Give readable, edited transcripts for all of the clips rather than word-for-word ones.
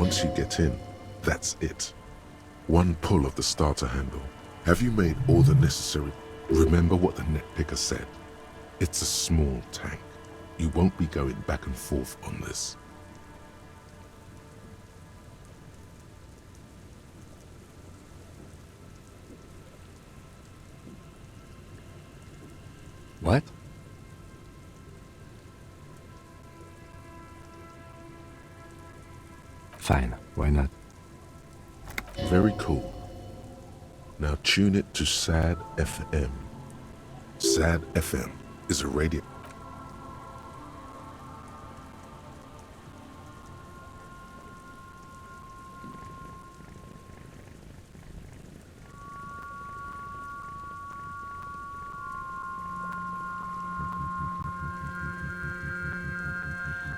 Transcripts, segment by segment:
Once you get in, that's it. One pull of the starter handle. Have you made all the necessary? Remember what the net picker said. It's a small tank. You won't be going back and forth on this. What? Fine, why not? Very cool. Now tune it to SAD FM. SAD FM is a radio.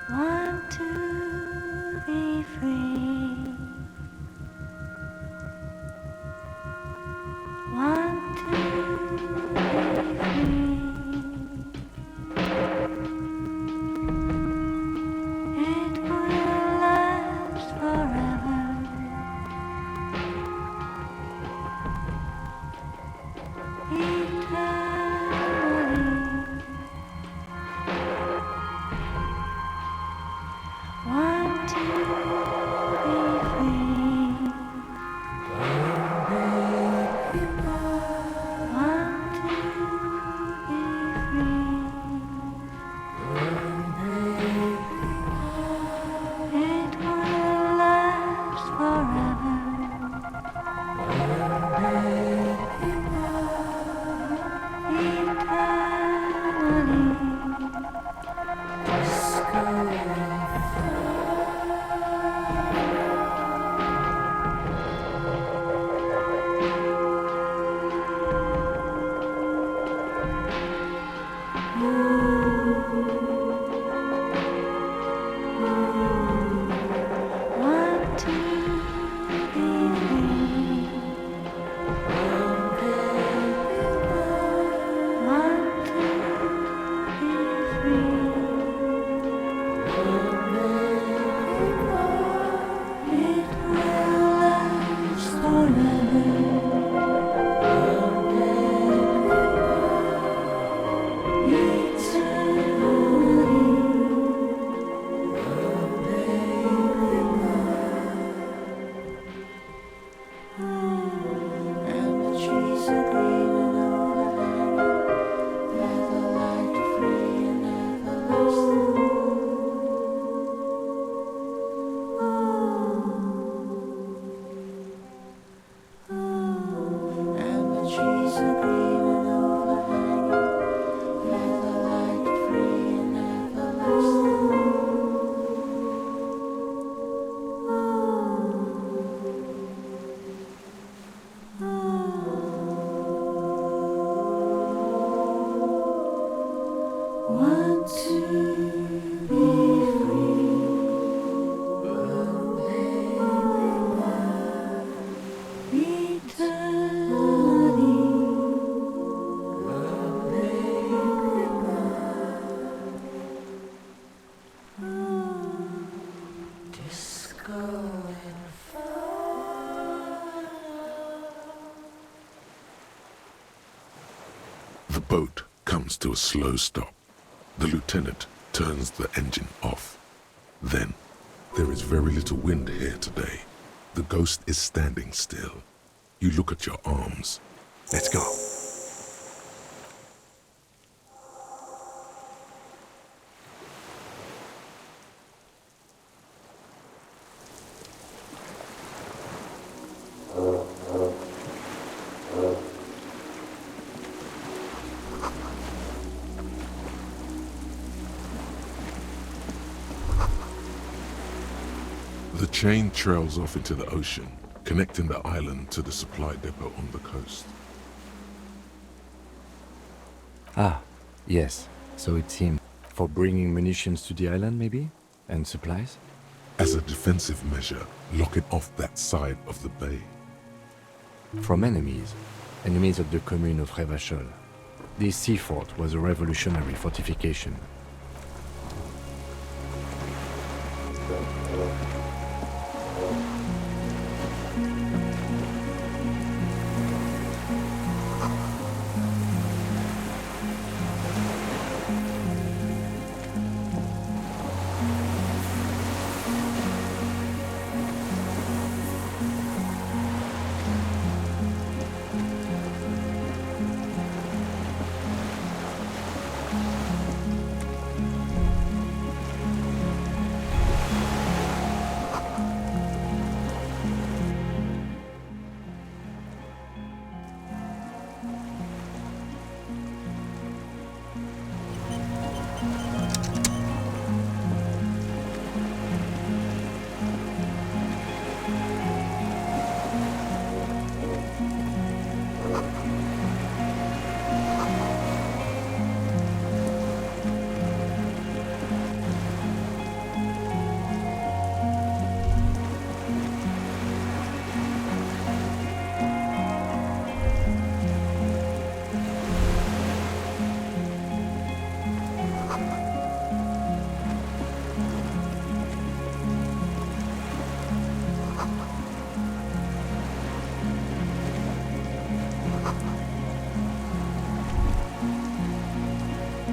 Want to be free. Want to be free. It will last forever. Eternally. Want to be free. Want to be free. It will last forever. Want to be free. Want to be free. It will last forever. Want to be free. The boat comes to a slow stop. The lieutenant turns the engine off. Then, there is very little wind here today. The ghost is standing still. You look at your arms. Let's go. The chain trails off into the ocean, connecting the island to the supply depot on the coast. Ah, yes. So it's him. For bringing munitions to the island, maybe? And supplies? As a defensive measure, lock it off that side of the bay. From enemies. Enemies of the commune of Revachol. This sea fort was a revolutionary fortification.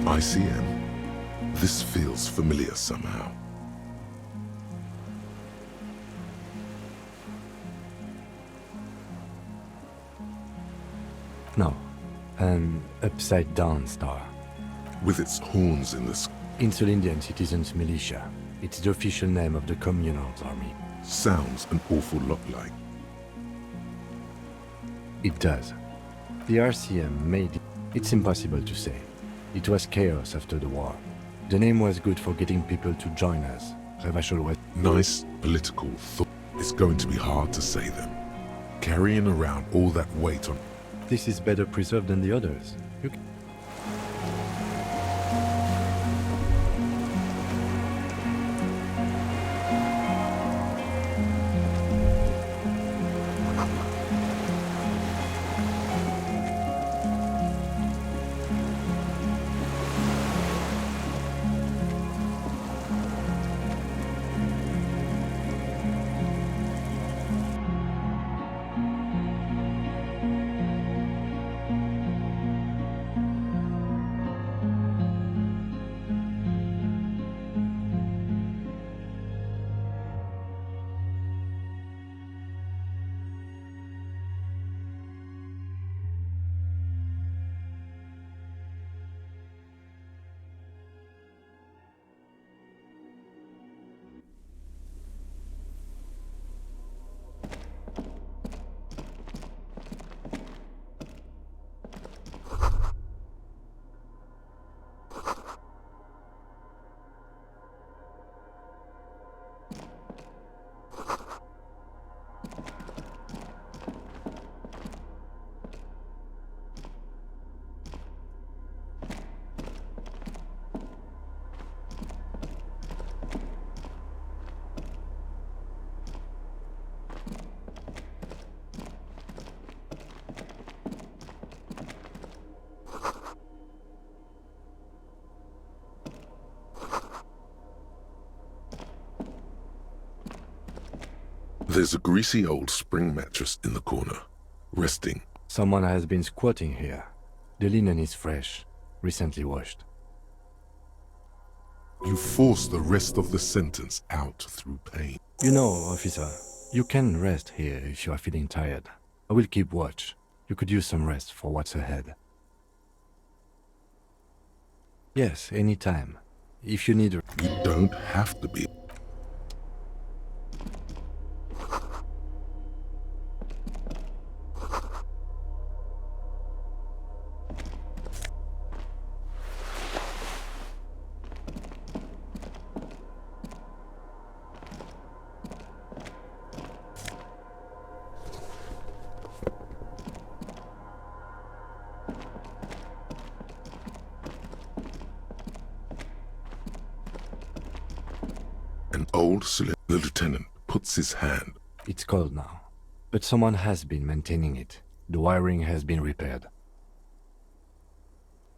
ICM. This feels familiar somehow. No, an upside-down star. With its horns in the sky. Insulindian Citizens Militia. It's the official name of the Communards Army. Sounds an awful lot like. It does. The RCM made it. It's impossible to say. It was chaos after the war. The name was good for getting people to join us. Revachol was... Nice political thought. It's going to be hard to say them. Carrying around all that weight on. This is better preserved than the others. There's a greasy old spring mattress in the corner, resting. Someone has been squatting here. The linen is fresh, recently washed. You force the rest of the sentence out through pain. You know, officer, you can rest here if you are feeling tired. I will keep watch. You could use some rest for what's ahead. Yes, anytime. If you need... You don't have to be. An old cylinder. The lieutenant puts his hand. It's cold now, but someone has been maintaining it. The wiring has been repaired.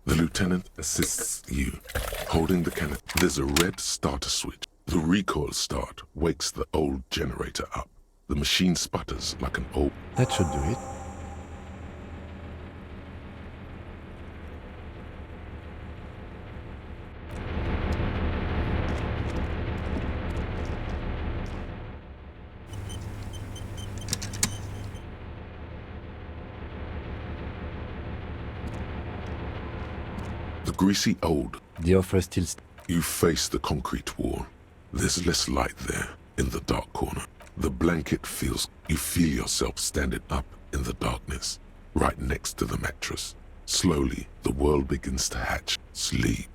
The lieutenant assists you, holding the cannon. There's a red starter switch. The recoil start wakes the old generator up. The machine sputters like an old... That should do it. The greasy old. The offer still... You face the concrete wall. There's less light there, in the dark corner. The blanket feels... You feel yourself standing up in the darkness, right next to the mattress. Slowly, the world begins to hatch. Sleep.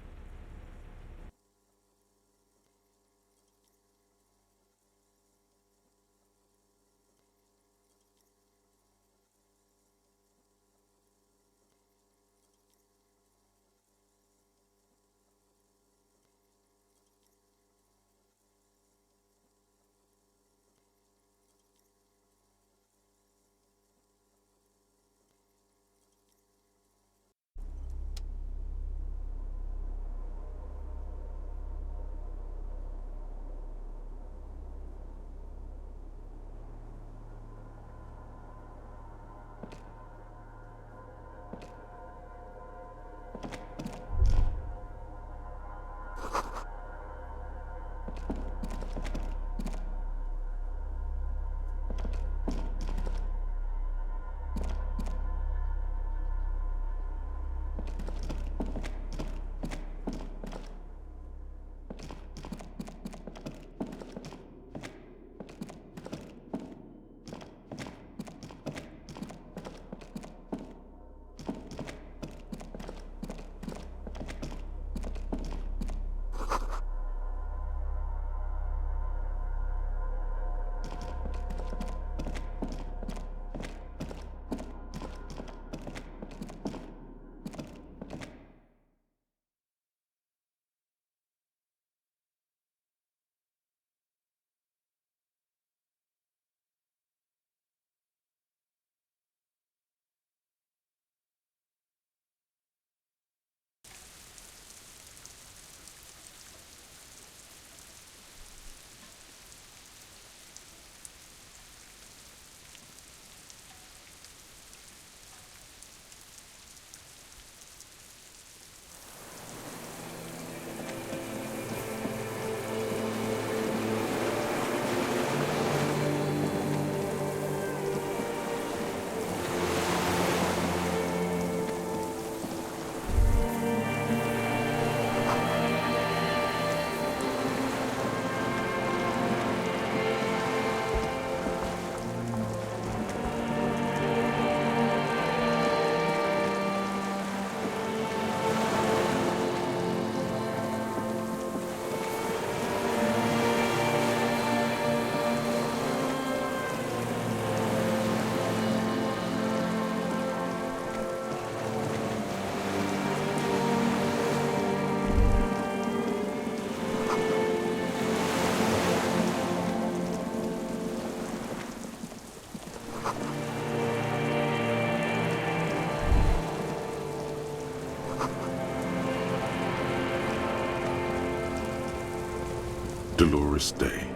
Dolores Day,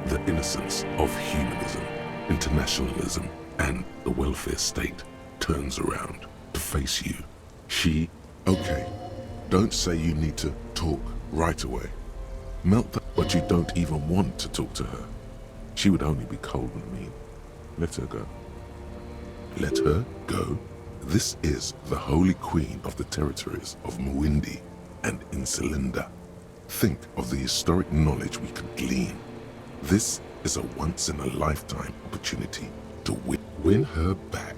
the innocence of humanism, internationalism, and the welfare state turns around to face you. She, okay, don't say you need to talk right away. Melt that, but you don't even want to talk to her. She would only be cold and mean. Let her go. Let her go. This is the holy queen of the territories of Mwindi and Insulinda. Think of the historic knowledge we could glean. This is a once-in-a-lifetime opportunity to win her back.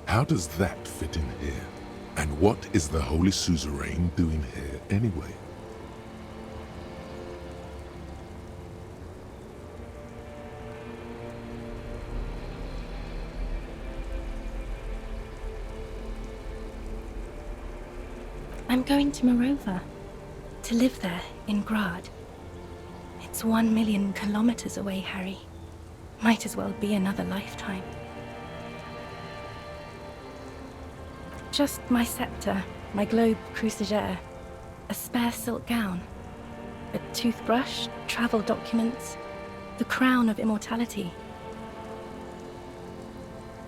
How does that fit in here? And what is the Holy Suzerain doing here anyway? I'm going to Morova, to live there in Grad. It's 1 million kilometers away, Harry. Might as well be another lifetime. Just my scepter, my globe cruciger, a spare silk gown, a toothbrush, travel documents, the crown of immortality.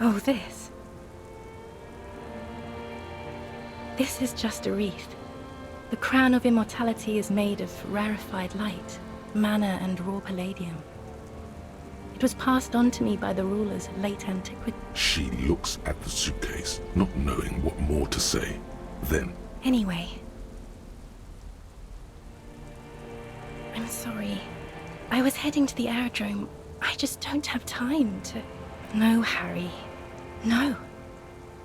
Oh, this. This is just a wreath. The crown of immortality is made of rarefied light, mana and raw palladium. It was passed on to me by the rulers of late antiquity. She looks at the suitcase, not knowing what more to say. Then, Anyway. I'm sorry. I was heading to the aerodrome. I just don't have time to... No, Harry. No.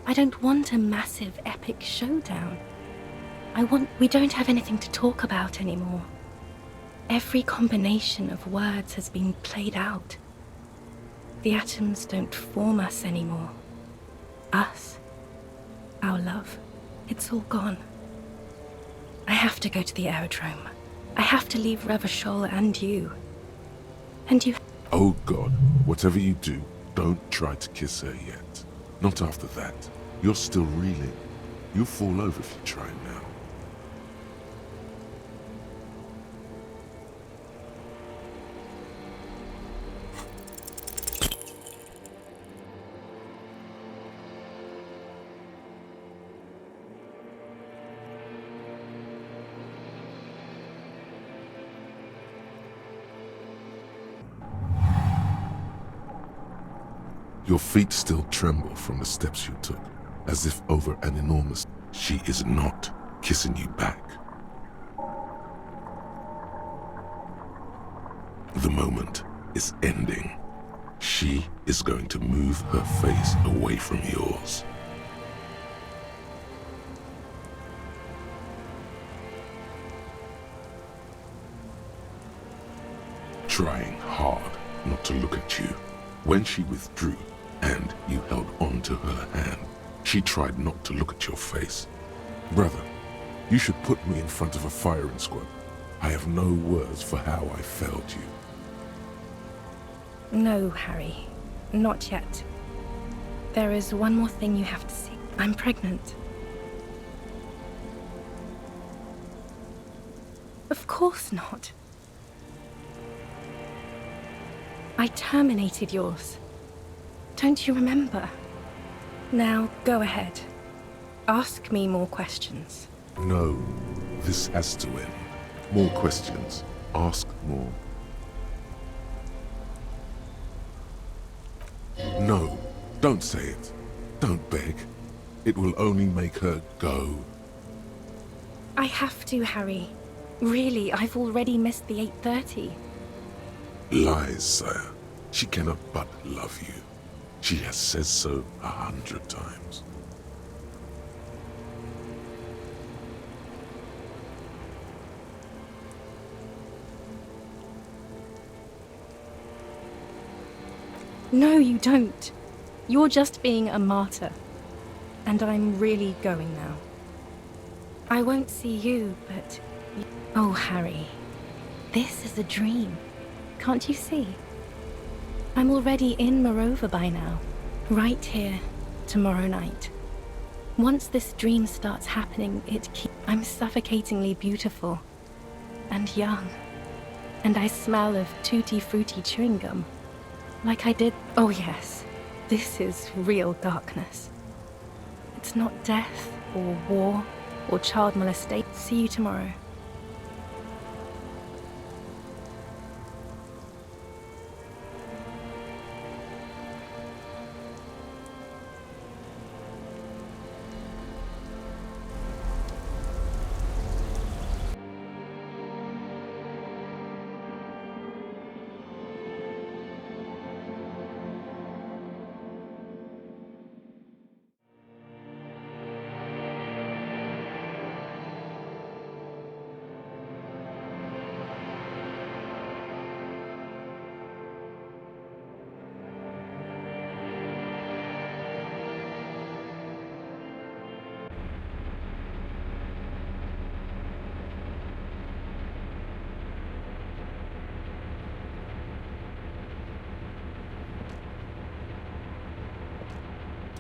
I don't want a massive, epic showdown. We don't have anything to talk about anymore. Every combination of words has been played out. The atoms don't form us anymore. Us. Our love. It's all gone. I have to go to the aerodrome. I have to leave Revachol and you. And you... oh God, whatever you do, don't try to kiss her yet. Not after that. You're still reeling. You'll fall over if you try now. Your feet still tremble from the steps you took, as if over an enormous... She is not kissing you back. The moment is ending. She is going to move her face away from yours. Trying hard not to look at you. When she withdrew and you held on to her hand, she tried not to look at your face. Brother, you should put me in front of a firing squad. I have no words for how I failed you. No, Harry. Not yet. There is one more thing you have to see. I'm pregnant. Of course not. I terminated yours. Don't you remember? Now, go ahead. Ask me more questions. No, this has to end. More questions. Ask more. No, don't say it. Don't beg. It will only make her go. I have to, Harry. Really, I've already missed the 8:30. Lies, sire. She cannot but love you. She has said so 100 times. No, you don't. You're just being a martyr. And I'm really going now. I won't see you, but... Oh, Harry. This is a dream. Can't you see? I'm already in Morova by now. Right here, tomorrow night. Once this dream starts happening, I'm suffocatingly beautiful. And young. And I smell of tutti frutti chewing gum. Like I did. Oh, yes. This is real darkness. It's not death, or war, or child molestation. See you tomorrow.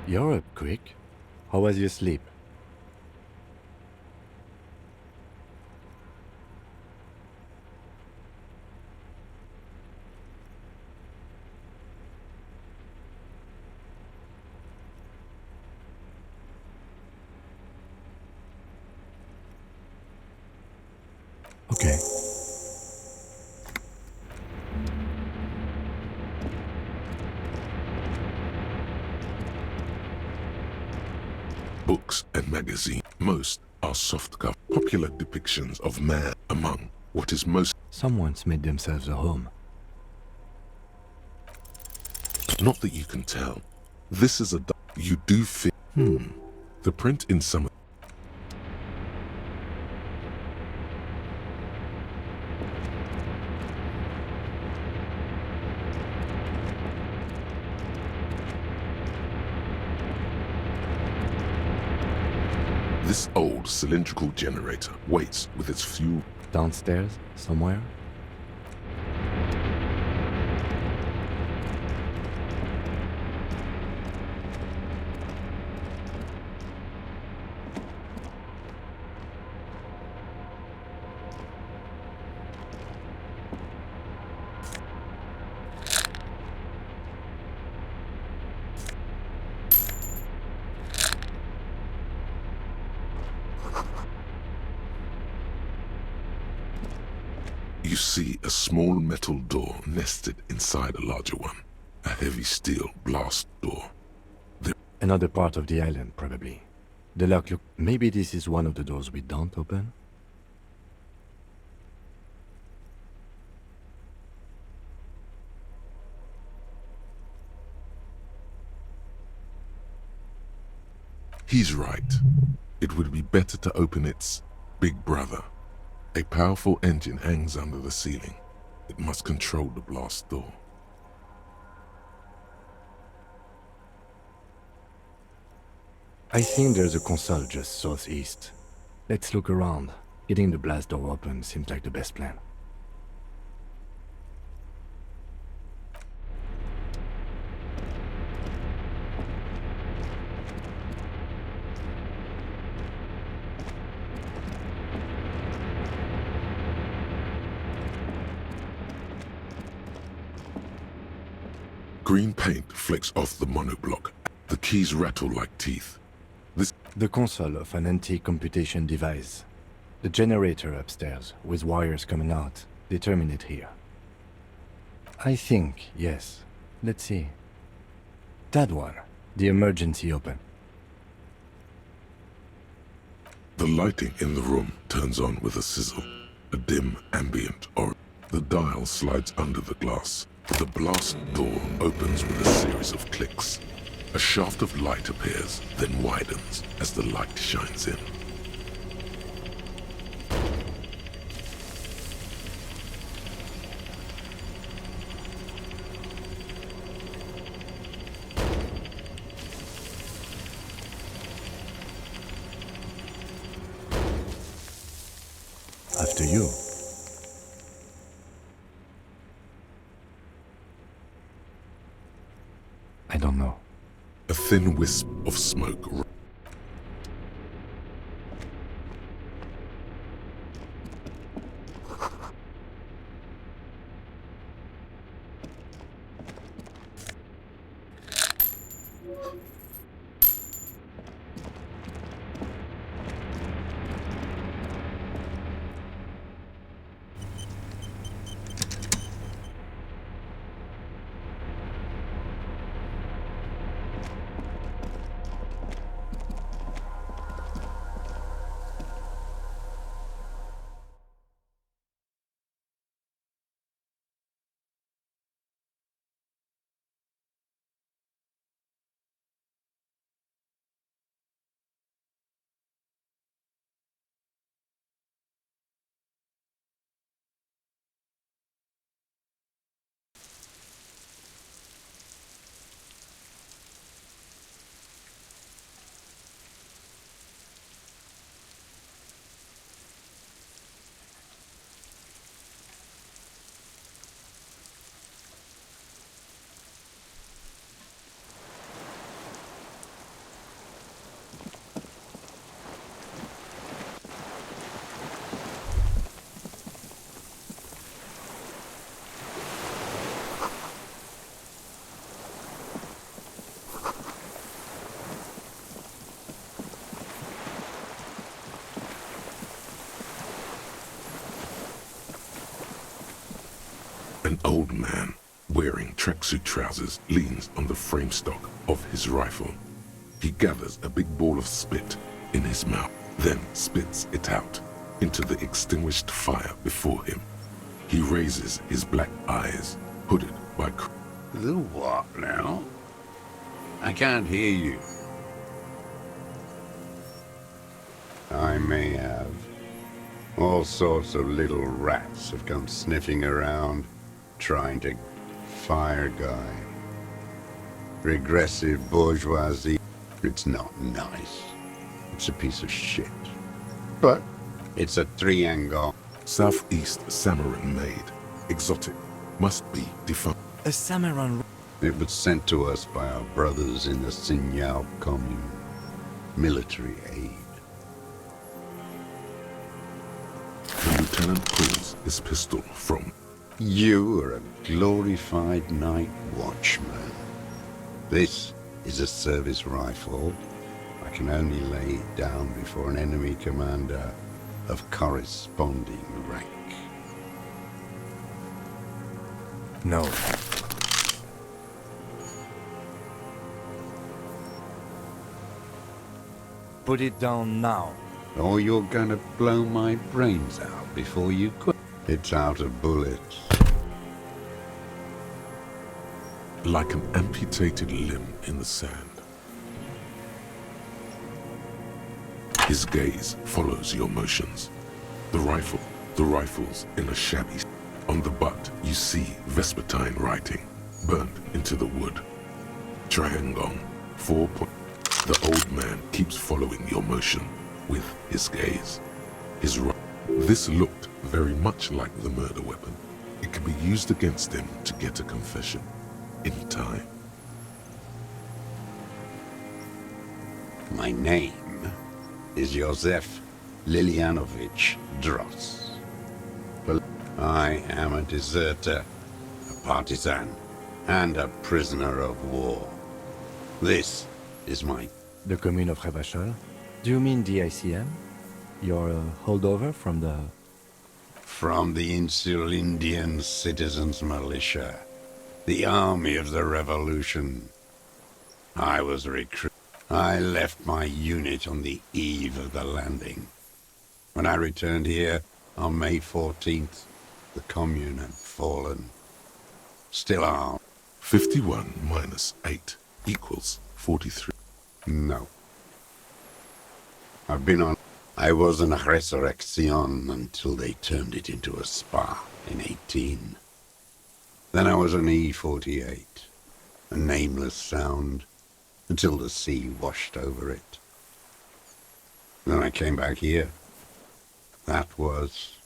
You're up quick. How was your sleep? Okay. Books and magazines, most are softcover, popular depictions of man among what is most, Someone's made themselves a home. not that you can tell. This is you do feel, the print in some. This old cylindrical generator waits with its fuel. Downstairs, somewhere? You see a small metal door nested inside a larger one. A heavy steel blast door. Another part of the island, probably. The lock look. Maybe this is one of the doors we don't open? He's right. It would be better to open its big brother. A powerful engine hangs under the ceiling. It must control the blast door. I think there's a console just southeast. Let's look around. Getting the blast door open seems like the best plan. Green paint flecks off the monoblock. The keys rattle like teeth. The console of an antique computation device. The generator upstairs, with wires coming out, they terminate here. I think, yes. Let's see. That one. The emergency open. The lighting in the room turns on with a sizzle. A dim ambient orange. The dial slides under the glass. The blast door opens with a series of clicks. A shaft of light appears, then widens as the light shines in. After you. I don't know. A thin wisp of smoke. An old man wearing tracksuit trousers leans on the frame stock of his rifle. He gathers a big ball of spit in his mouth, then spits it out into the extinguished fire before him. He raises his black eyes, hooded by The what now? I can't hear you. I may have. All sorts of little rats have come sniffing around, trying to fire guy. Regressive bourgeoisie. It's not nice. It's a piece of shit. But it's a triangle. Southeast Samaran made. Exotic. Must be defunct. A Samaran. It was sent to us by our brothers in the Signal commune. Military aid. The lieutenant pulls his pistol from. You are a glorified night watchman. This is a service rifle. I can only lay it down before an enemy commander of corresponding rank. No. Put it down now. Or you're gonna blow my brains out before you quit. It's out of bullets. Like an amputated limb in the sand. His gaze follows your motions. The rifle's in a shabby. On the butt, you see Vespertine writing, burned into the wood. Triangon, 4 point. The old man keeps following your motion with his gaze. This looked very much like the murder weapon. It could be used against him to get a confession. In time. My name is Josef Lilianovich Dross. I am a deserter, a partisan, and a prisoner of war. This is my... The commune of Revachol? Do you mean the ICM? You're a holdover from the... From the Insulindian Citizens Militia, the army of the revolution. I was recruited. I left my unit on the eve of the landing. When I returned here on May 14th, the commune had fallen. Still armed. 51 minus 8 equals 43. No. I've been on... I was an resurrection until they turned it into a spa in 18. Then I was an E-48, a nameless sound, until the sea washed over it. Then I came back here. That was...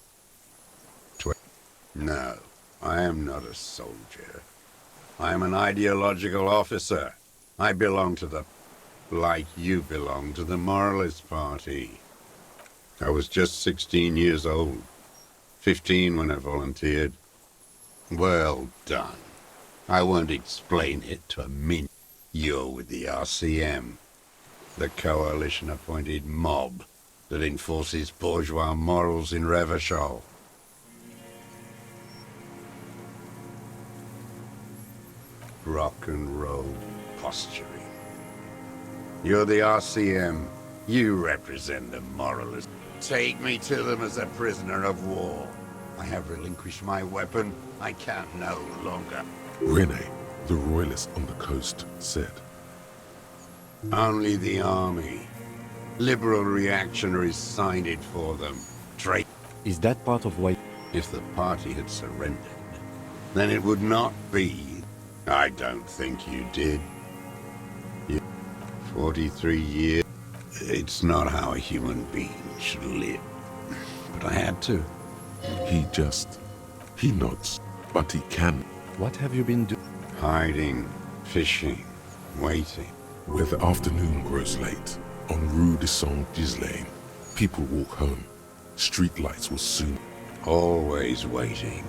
No, I am not a soldier. I am an ideological officer. I belong to the... like you belong to the Moralist Party. I was just 16 years old. 15 when I volunteered. Well done. I won't explain it to a min. You're with the RCM, the coalition-appointed mob that enforces bourgeois morals in Revachol. Rock and roll posturing. You're the RCM. You represent the moralists. Take me to them as a prisoner of war. I have relinquished my weapon. I can no longer. Rene, the royalist on the coast, said. Only the army. Liberal reactionaries signed it for them. Is that part of why... If the party had surrendered, then it would not be. I don't think you did. 43 years. It's not how a human being should live. But I had to. He nods, but he can. What have you been doing? Hiding, fishing, waiting. Where the afternoon grows late, on Rue de Saint-Ghislain, people walk home. Street lights will soon... Always waiting.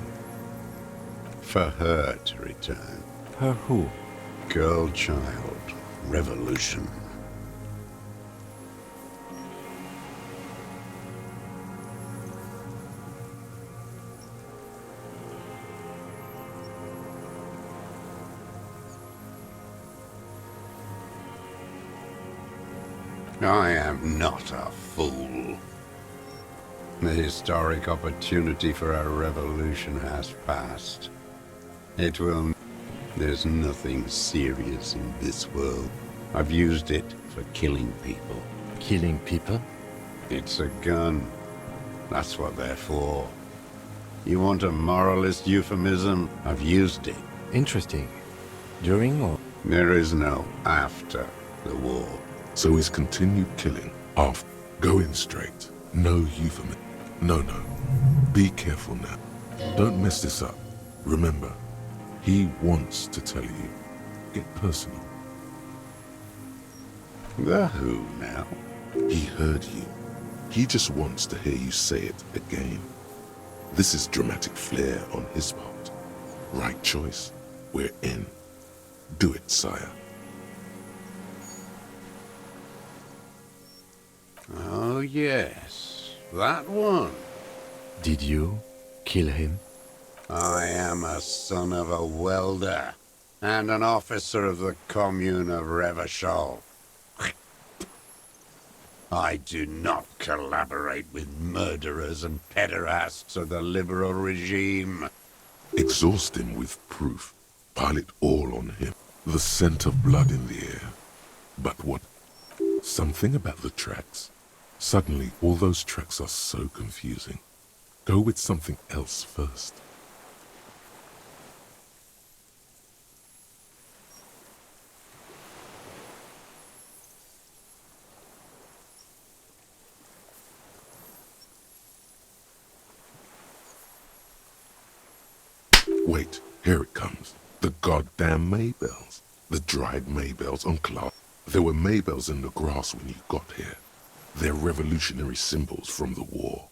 For her to return. Her who? Girl child. Revolution. I am not a fool. The historic opportunity for a revolution has passed. It will... There's nothing serious in this world. I've used it for killing people. Killing people? It's a gun. That's what they're for. You want a moralist euphemism? I've used it. Interesting. During or... There is no after the war. So he's continued killing off. Go in straight. No euphemism. No. Be careful now. Don't mess this up. Remember, he wants to tell you. Get personal. The who now? He heard you. He just wants to hear you say it again. This is dramatic flair on his part. Right choice. We're in. Do it, sire. Oh yes, that one. Did you kill him? I am a son of a welder and an officer of the commune of Revachol. I do not collaborate with murderers and pederasts of the liberal regime. Exhaust him with proof. Pile it all on him. The scent of blood in the air. But what? Something about the tracks. Suddenly, all those tracks are so confusing. Go with something else first. Wait, here it comes. The goddamn Maybells. The dried Maybells on Clark. There were Maybells in the grass when you got here. They're revolutionary symbols from the war.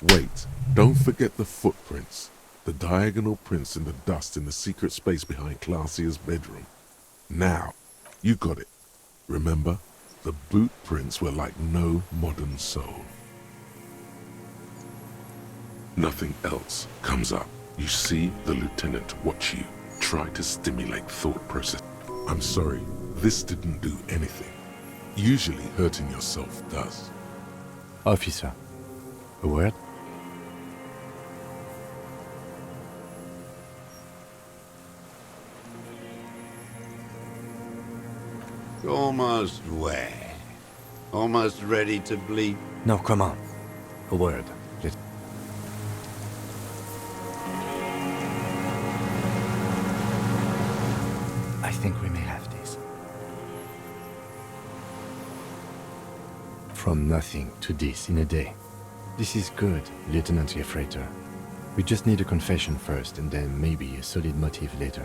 Wait, don't forget the footprints. The diagonal prints in the dust in the secret space behind Classia's bedroom. Now, you got it. Remember, the boot prints were like no modern soul. Nothing else comes up. You see the lieutenant watch you, try to stimulate thought process. I'm sorry, this didn't do anything. Usually hurting yourself does. Officer, a word? Almost where? Almost ready to bleed? No, come on. A word. Let's... I think we may have this. From nothing to this in a day. This is good, Lieutenant Gefreiter. We just need a confession first, and then maybe a solid motive later.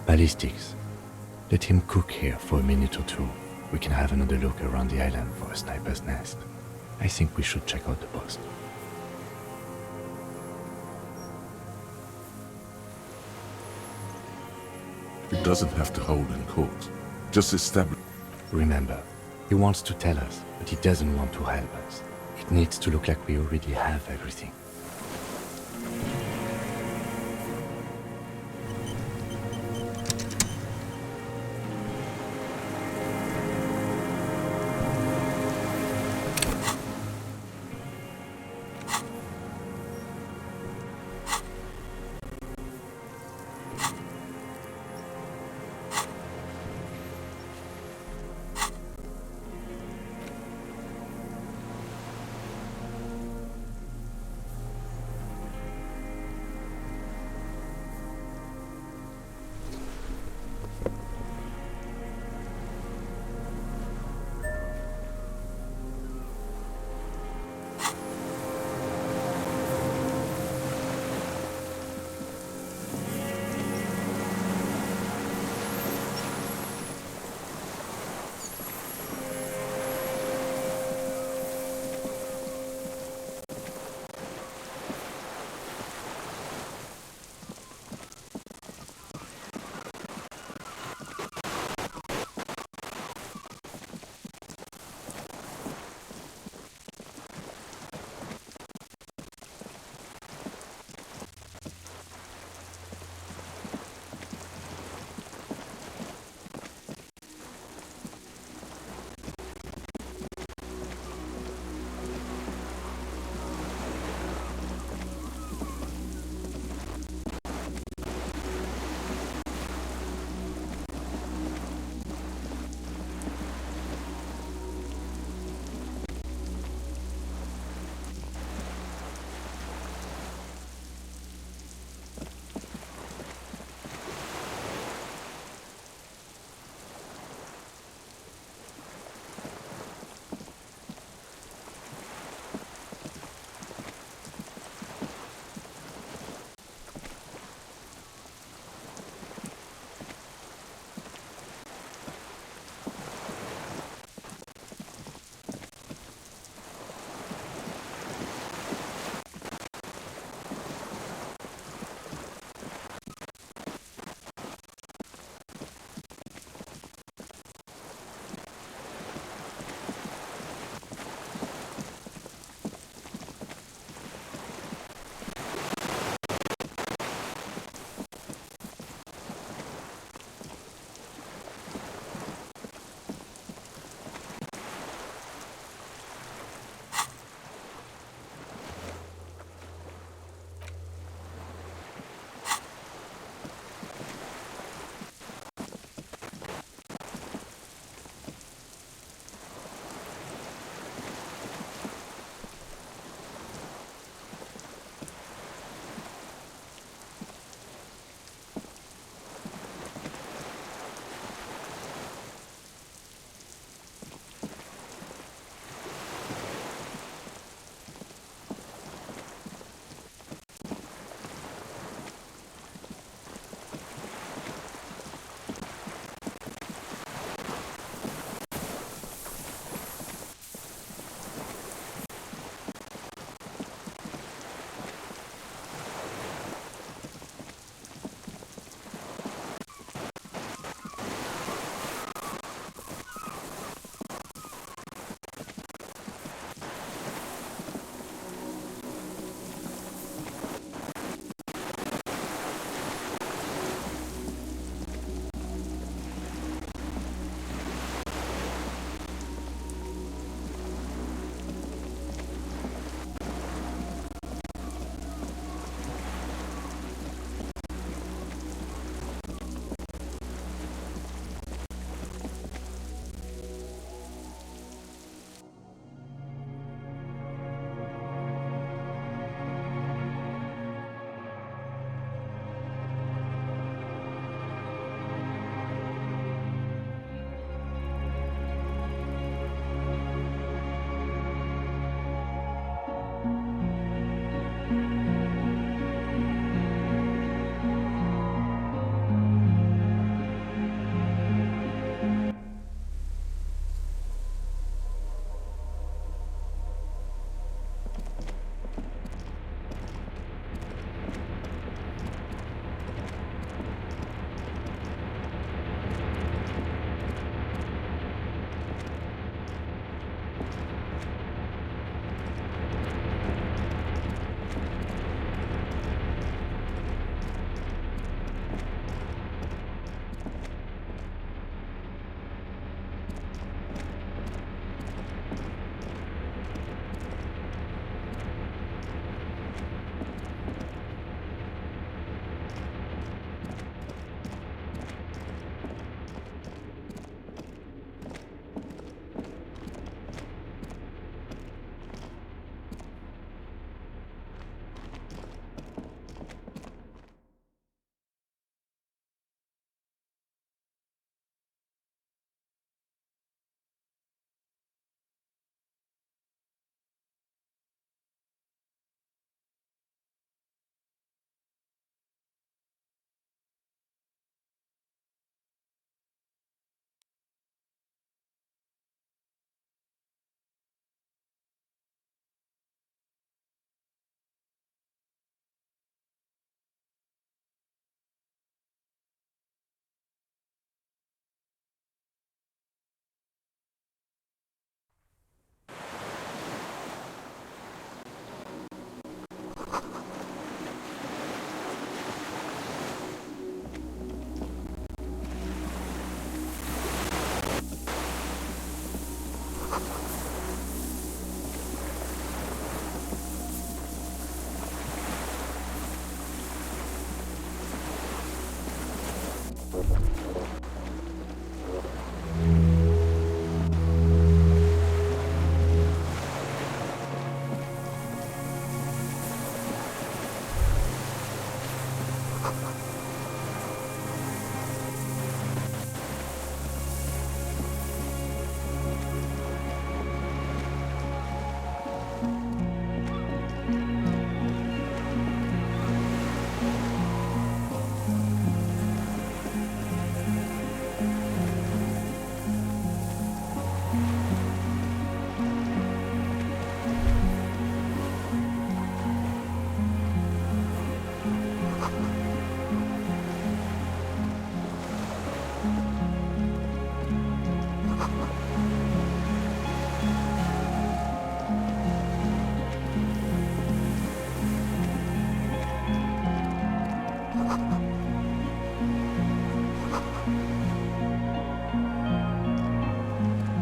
Ballistics. Let him cook here for a minute or two. We can have another look around the island for a sniper's nest. I think we should check out the post. It doesn't have to hold in court. Just establish. Remember, he wants to tell us, but he doesn't want to help us. It needs to look like we already have everything.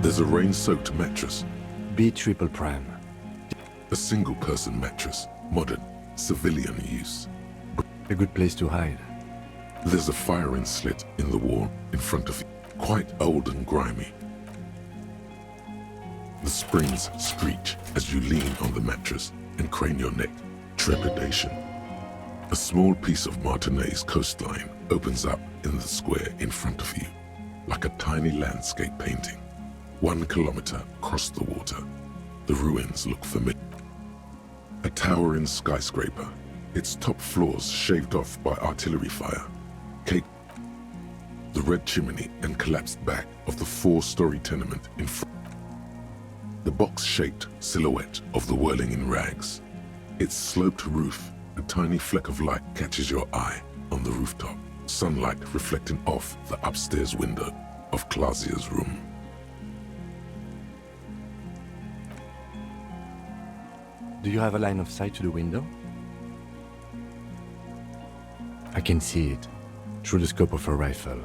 There's a rain-soaked mattress, B triple prime. a single-person mattress, modern, civilian use. A good place to hide. There's a firing slit in the wall in front of you, quite old and grimy. The springs screech as you lean on the mattress and crane your neck. Trepidation. A small piece of Martinez coastline opens up in the square in front of you, like a tiny landscape painting. 1 kilometer across the water, the ruins look familiar. A towering skyscraper, its top floors shaved off by artillery fire. Cake. The red chimney and collapsed back of the 4-story tenement in front. The box-shaped silhouette of the whirling in rags. Its sloped roof, a tiny fleck of light catches your eye on the rooftop. Sunlight reflecting off the upstairs window of Clausia's room. Do you have a line of sight to the window? I can see it. Through the scope of a rifle.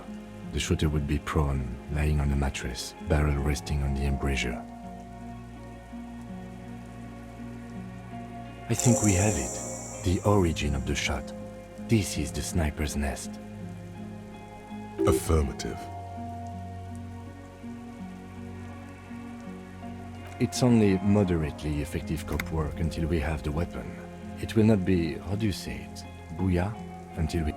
The shooter would be prone, lying on a mattress, barrel resting on the embrasure. I think we have it. The origin of the shot. This is the sniper's nest. Affirmative. It's only moderately effective cop work until we have the weapon. It will not be, how do you say it, booyah, until we...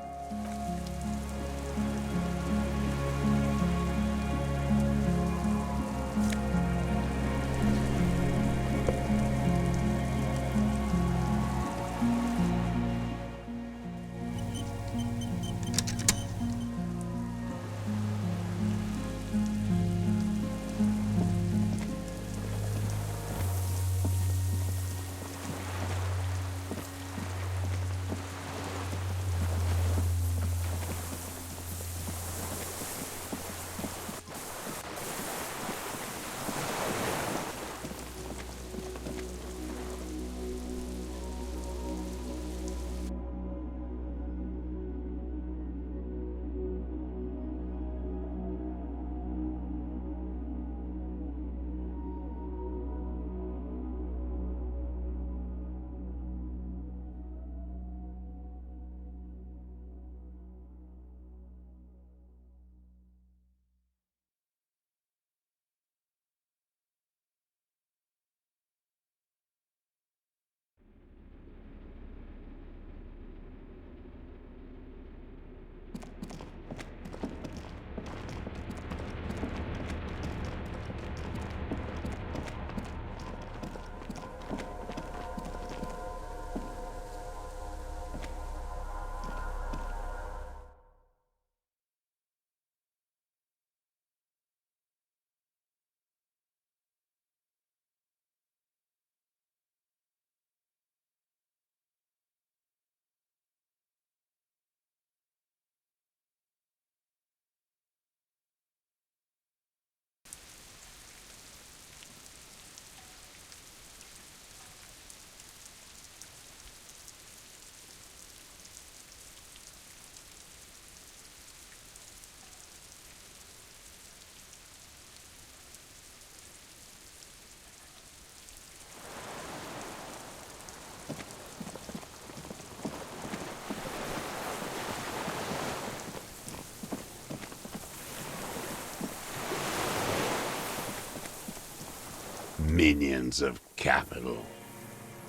Minions of capital.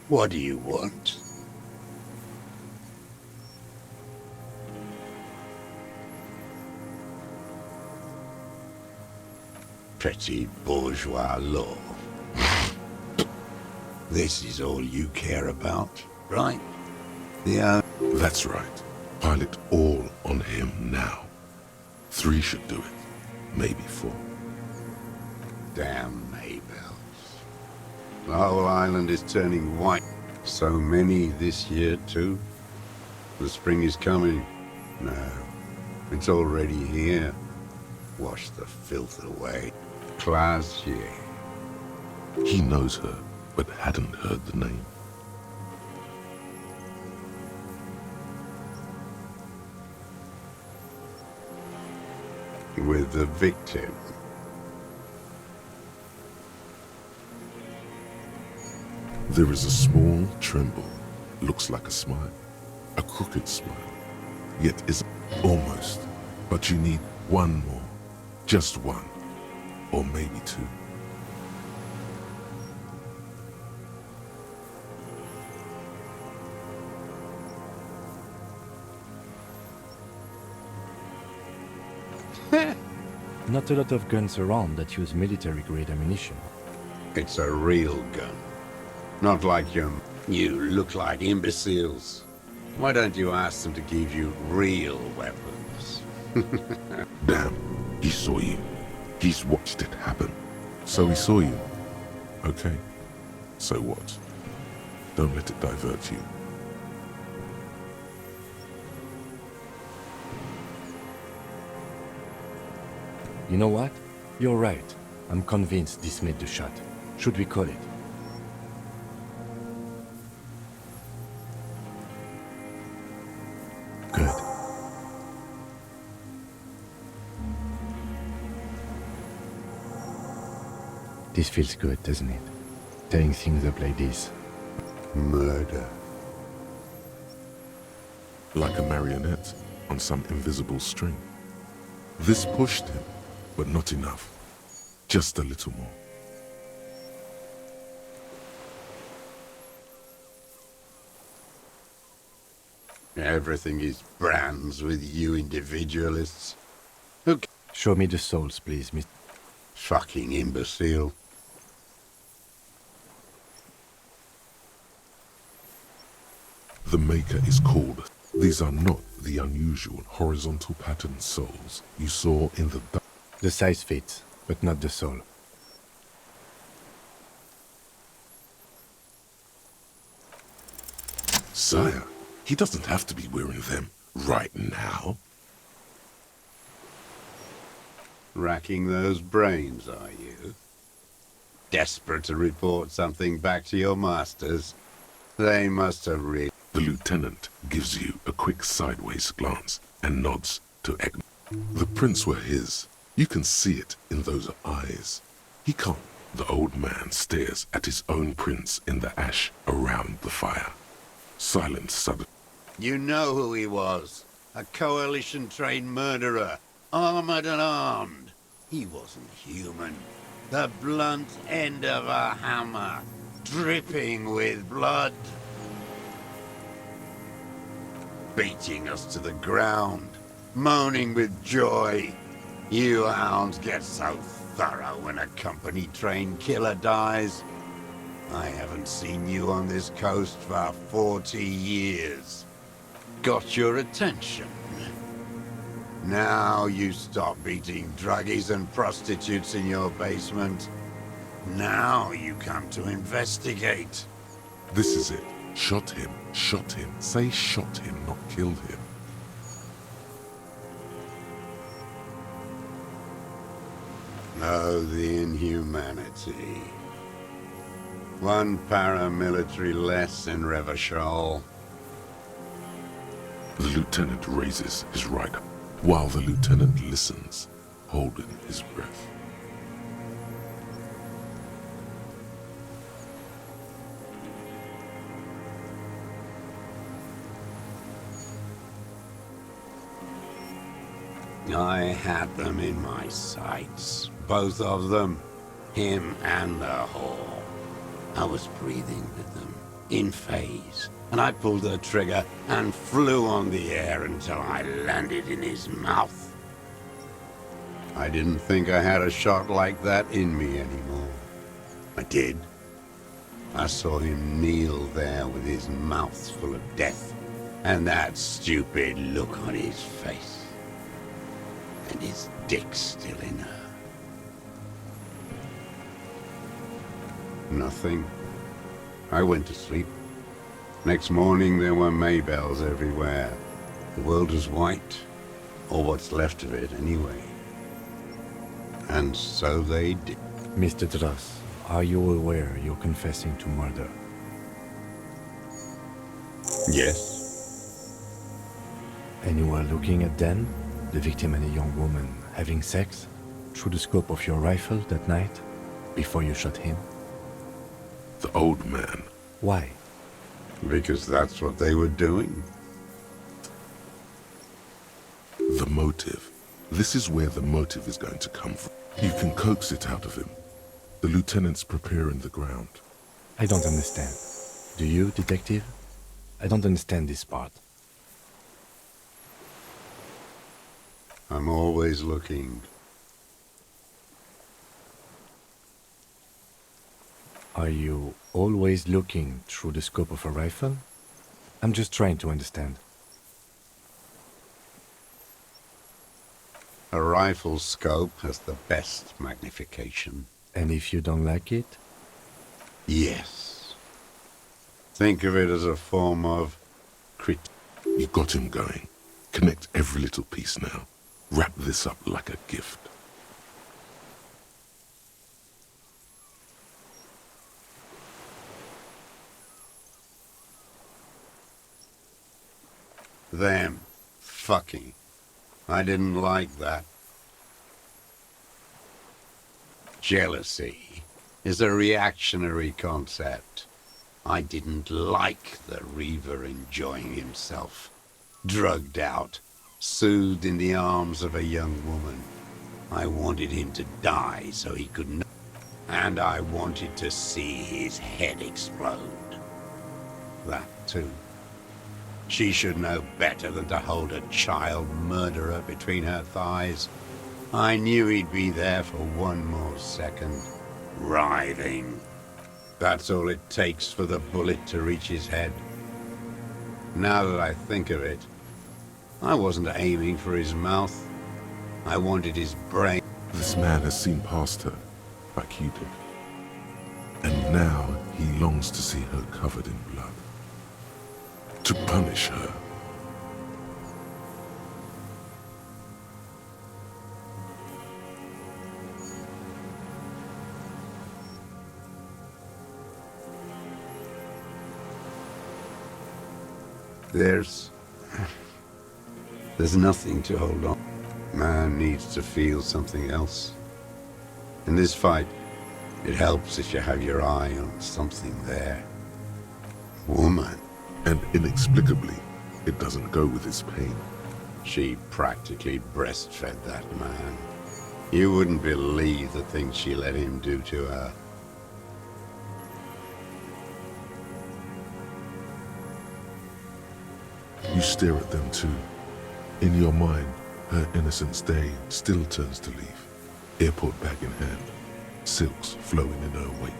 What do you want? Petty bourgeois law. This is all you care about, right? That's right. Pile it all on him now. 3 should do it. Maybe 4. Damn Maybells. The whole island is turning white. So many this year, too. The spring is coming. No, it's already here. Wash the filth away. Classier. He knows her, but hadn't heard the name. With the victim. There is a small tremble. Looks like a smile. A crooked smile. Yet is almost. But you need 1 more. Just 1. Or maybe 2. Not a lot of guns around that use military-grade ammunition. It's a real gun. Not like your... You look like imbeciles. Why don't you ask them to give you real weapons? Damn, he saw you. He's watched it happen. So he saw you. Okay. So what? Don't let it divert you. You know what? You're right. I'm convinced this made the shot. Should we call it? Good. This feels good, doesn't it? Tearing things up like this. Murder. Like a marionette on some invisible string. This pushed him, but not enough. Just a little more. Everything is brands with you individualists. Show me the souls, please, Miss. Fucking imbecile. The maker is called. These are not the unusual horizontal pattern souls you saw in the... The size fits, but not the soul. Sire, he doesn't have to be wearing them right now. Racking those brains, are you? Desperate to report something back to your masters? They must have really... The lieutenant gives you a quick sideways glance and nods to Egg. The prints were his. You can see it in those eyes. He can't. The old man stares at his own prints in the ash around the fire. Silence sudden. You know who he was. A coalition-trained murderer. Armored and armed. He wasn't human. The blunt end of a hammer. Dripping with blood. Beating us to the ground. Moaning with joy. You hounds get so thorough when a company-trained killer dies. I haven't seen you on this coast for 40 years. Got your attention. Now you stop beating druggies and prostitutes in your basement. Now you come to investigate. This is it. Shot him. Shot him. Say shot him, not killed him. Oh, the inhumanity. One paramilitary less in Revachol. The lieutenant raises his right arm, while the lieutenant listens, holding his breath. I had them in my sights, both of them, him and the whore. I was breathing with them, in phase, and I pulled the trigger and flew on the air until I landed in his mouth. I didn't think I had a shot like that in me anymore. I did. I saw him kneel there with his mouth full of death, and that stupid look on his face. And his dick still in her. Nothing. I went to sleep. Next morning there were Maybells everywhere. The world was white, or what's left of it anyway. And so they did. Mr. Dross, are you aware you're confessing to murder? Yes. And you were looking at Dan, the victim and a young woman, having sex through the scope of your rifle that night, before you shot him? The old man. Why? Because that's what they were doing. The motive. This is where the motive is going to come from. You can coax it out of him. The lieutenant's preparing the ground. I don't understand. Do you, detective? I don't understand this part. I'm always looking. Are you always looking through the scope of a rifle? I'm just trying to understand. A rifle scope has the best magnification. And if you don't like it? Yes. Think of it as a form of You got him going. Connect every little piece now. Wrap this up like a gift. them fucking. I didn't like that. Jealousy is a reactionary concept. I didn't like the Reaver enjoying himself, drugged out, soothed in the arms of a young woman. I wanted him to die so he could know, and I wanted to see his head explode. That too. She should know better than to hold a child murderer between her thighs. I knew he'd be there for one more second, writhing. That's all it takes for the bullet to reach his head. Now that I think of it, I wasn't aiming for his mouth. I wanted his brain. This man has seen past her, like you did. And now he longs to see her covered in blood. To punish her. There's nothing to hold on. Man needs to feel something else. In this fight, it helps if you have your eye on something there. Woman. And inexplicably, it doesn't go with his pain. She practically breastfed that man. You wouldn't believe the things she let him do to her. You stare at them too. In your mind, her innocence day still turns to leaf. Airport bag in hand, silks flowing in her wake.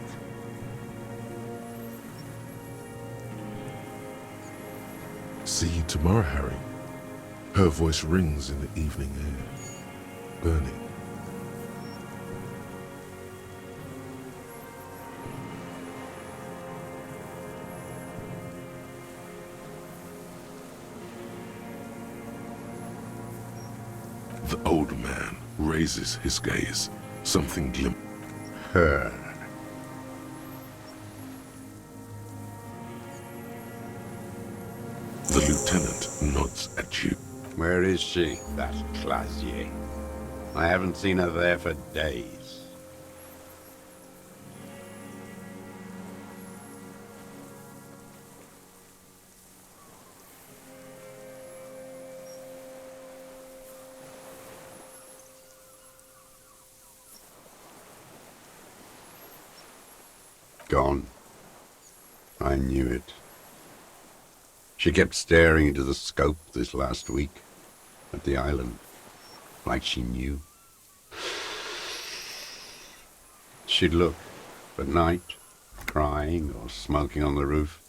See you tomorrow, Harry. Her voice rings in the evening air, burning. The old man raises his gaze, something Her. The lieutenant nods at you. Where is she, that Clasier? I haven't seen her there for days. Gone. I knew it. She kept staring into the scope this last week, at the island, like she knew. she'd look at night, crying or smoking on the roof,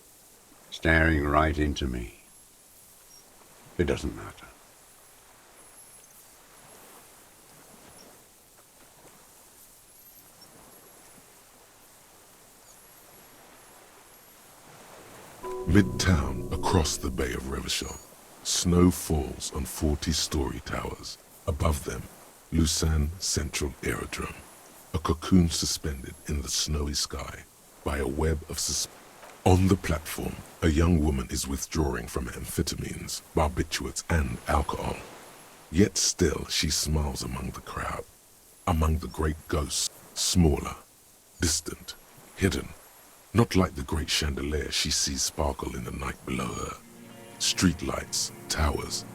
staring right into me. It doesn't matter. Midtown, across the Bay of Revachol, snow falls on 40-story towers. Above them, Lausanne Central Aerodrome, a cocoon suspended in the snowy sky by a web of On the platform, a young woman is withdrawing from amphetamines, barbiturates, and alcohol. Yet still she smiles among the crowd, among the great ghosts, smaller, distant, hidden. Not like the great chandelier she sees sparkle in the night below her. Streetlights, towers,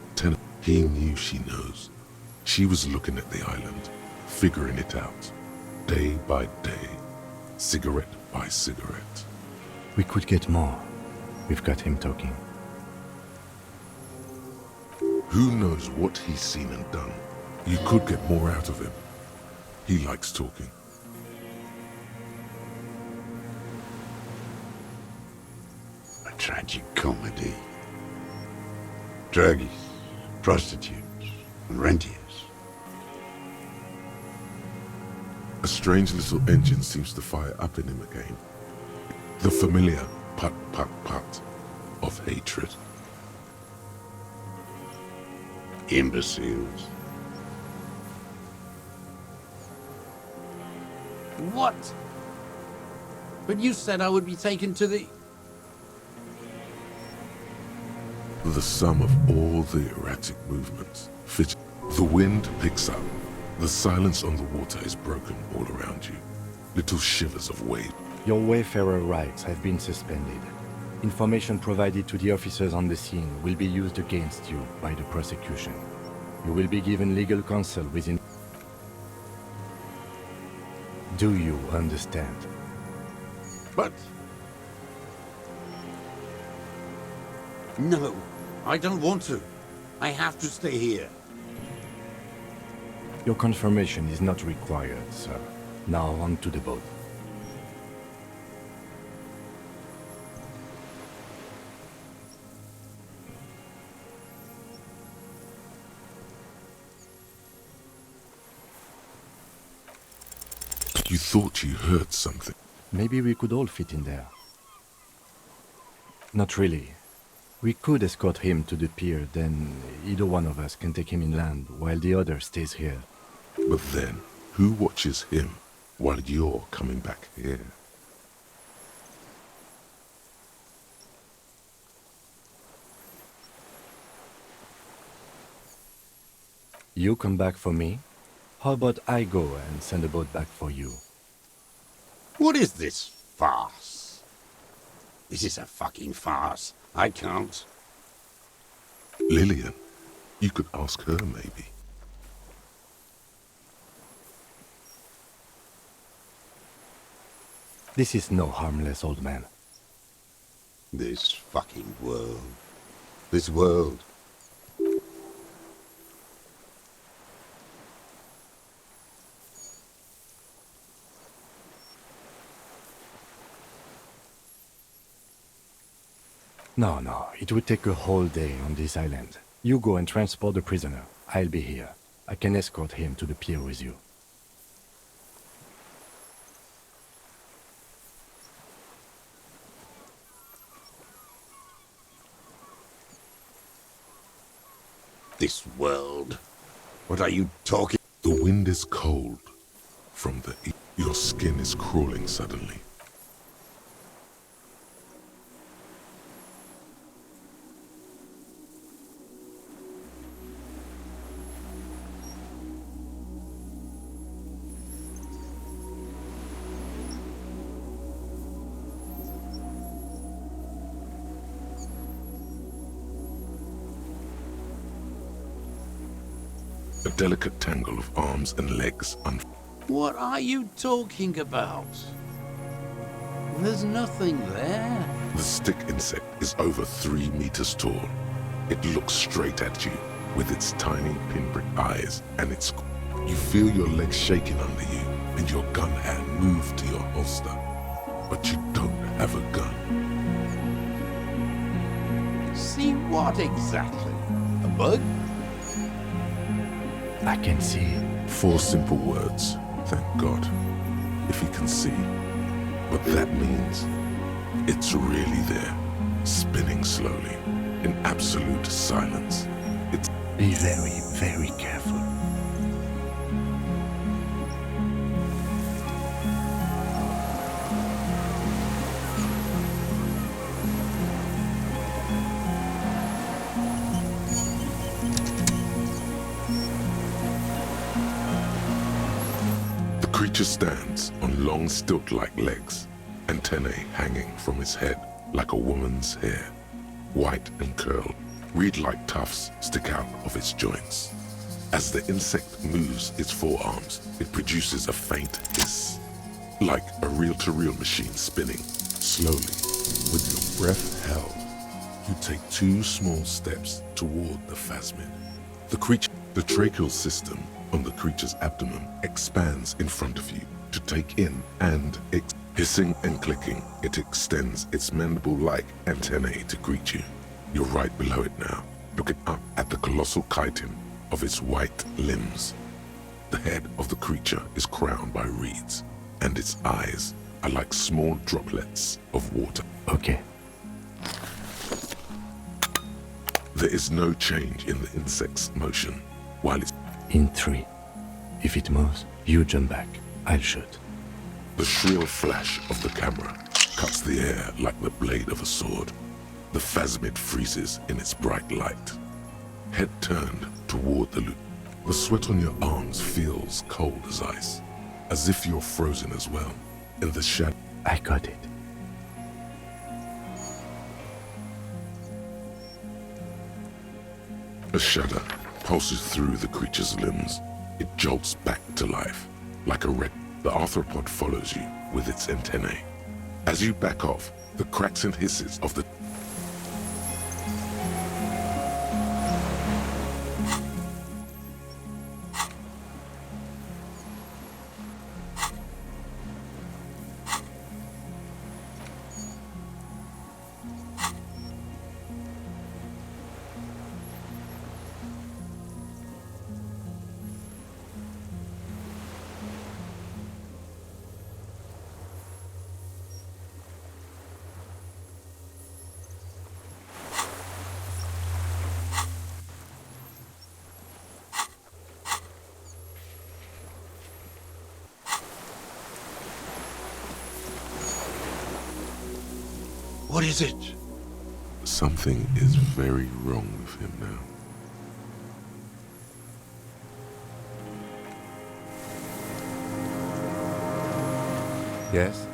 He knew she knows. She was looking at the island, figuring it out, day by day, cigarette by cigarette. We could get more. We've got him talking. Who knows what he's seen and done? You could get more out of him. He likes talking. A tragic comedy. Druggies, prostitutes, and rentiers. A strange little engine seems to fire up in him again. The familiar put, put, put of hatred. Imbeciles. What? But you said I would be taken to the... The sum of all the erratic movements. The wind picks up. The silence on the water is broken all around you. Little shivers of wave. Your wayfarer rights have been suspended. Information provided to the officers on the scene will be used against you by the prosecution. You will be given legal counsel within... Do you understand? But... No, I don't want to. I have to stay here. Your confirmation is not required, sir. Now on to the boat. You thought you heard something. Maybe we could all fit in there. Not really. We could escort him to the pier, then either one of us can take him inland while the other stays here. But then, who watches him while you're coming back here? You come back for me? How about I go and send a boat back for you? What is this farce? This is a fucking farce. I can't. Lillian, you could ask her maybe. This is no harmless old man. This fucking world. This world. No, it would take a whole day on this island. You go and transport the prisoner. I'll be here. I can escort him to the pier with you. This world. What are you talking? The wind is cold from the east. Your skin is crawling suddenly. A delicate tangle of arms and legs What are you talking about? There's nothing there. The stick insect is over 3 meters tall. It looks straight at you with its tiny pinprick eyes and its... You feel your legs shaking under you and your gun hand move to your holster. But you don't have a gun. See what exactly? A bug? I can see it. 4 simple words, thank God, if you can see. But that means it's really there, spinning slowly, in absolute silence. It's Be very, very careful. The creature stands on long stilt-like legs, antennae hanging from his head like a woman's hair, white and curled. Reed-like tufts stick out of its joints. As the insect moves its forearms, it produces a faint hiss, like a reel-to-reel machine spinning. Slowly, with your breath held, you take 2 small steps toward the phasmid. The tracheal system on the creature's abdomen expands in front of you to take in and hissing and clicking, it extends its mandible-like antennae to greet you. You're right below it now, looking up at the colossal chitin of its white limbs. The head of the creature is crowned by reeds, and its eyes are like small droplets of water. Okay. There is no change in the insect's motion, while it's In 3. If it moves, you jump back. I'll shoot. the shrill flash of the camera cuts the air like the blade of a sword. The phasmid freezes in its bright light. Head turned toward the loop. The sweat on your arms feels cold as ice, as if you're frozen as well. In the shadow, I got it. a shudder pulses through the creature's limbs. It jolts back to life, like a wreck. The arthropod follows you with its antennae. As you back off, the cracks and hisses of the What is it? Something is very wrong with him now. Yes?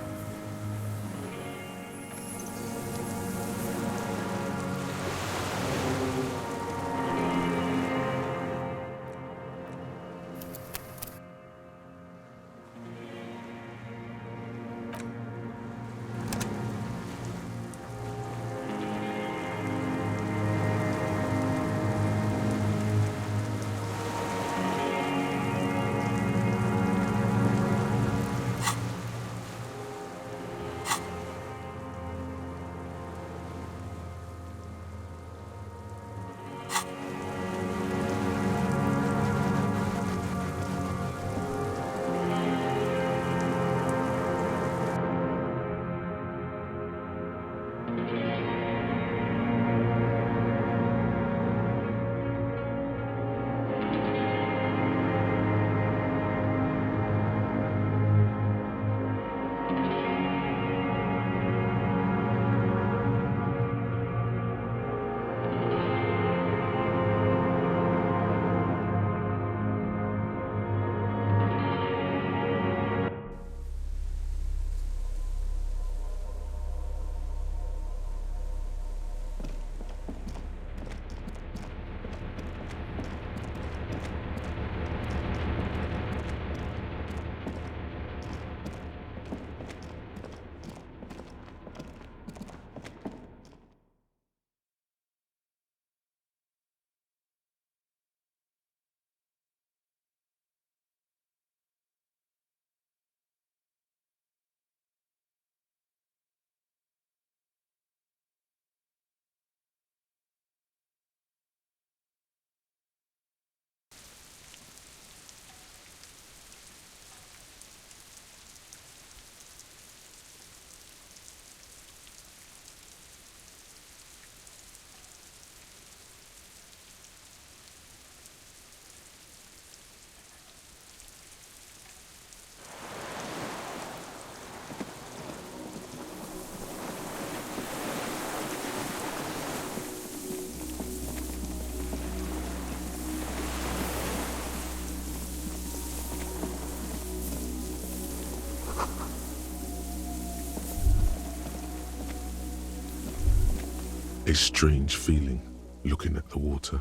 A strange feeling looking at the water.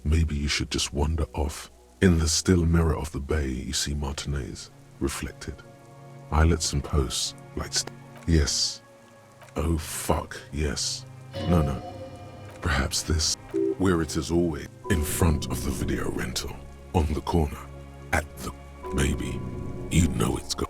Maybe you should just wander off. In the still mirror of the bay, you see Martinez reflected. Islets and posts, like yes. Oh fuck, yes. No. Perhaps this, where it is always, in front of the video rental, on the corner, at the, maybe, you know it's got.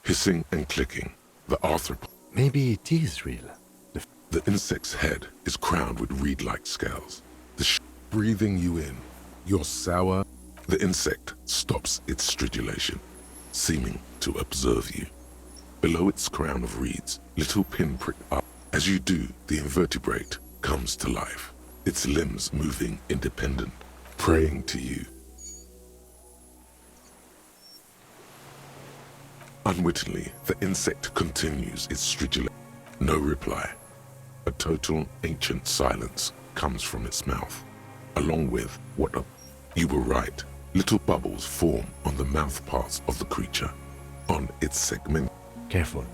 Hissing and clicking, the arthropod. Maybe it is real. The insect's head is crowned with reed-like scales. Breathing you in, you're sour. The insect stops its stridulation, seeming to observe you. Below its crown of reeds, little pinprick up. As you do, the invertebrate comes to life, its limbs moving independent, praying to you. Unwittingly, the insect continues its stridulation. No reply. A total ancient silence comes from its mouth, along with what a... You were right. Little bubbles form on the mouth parts of the creature, on its segment. Careful.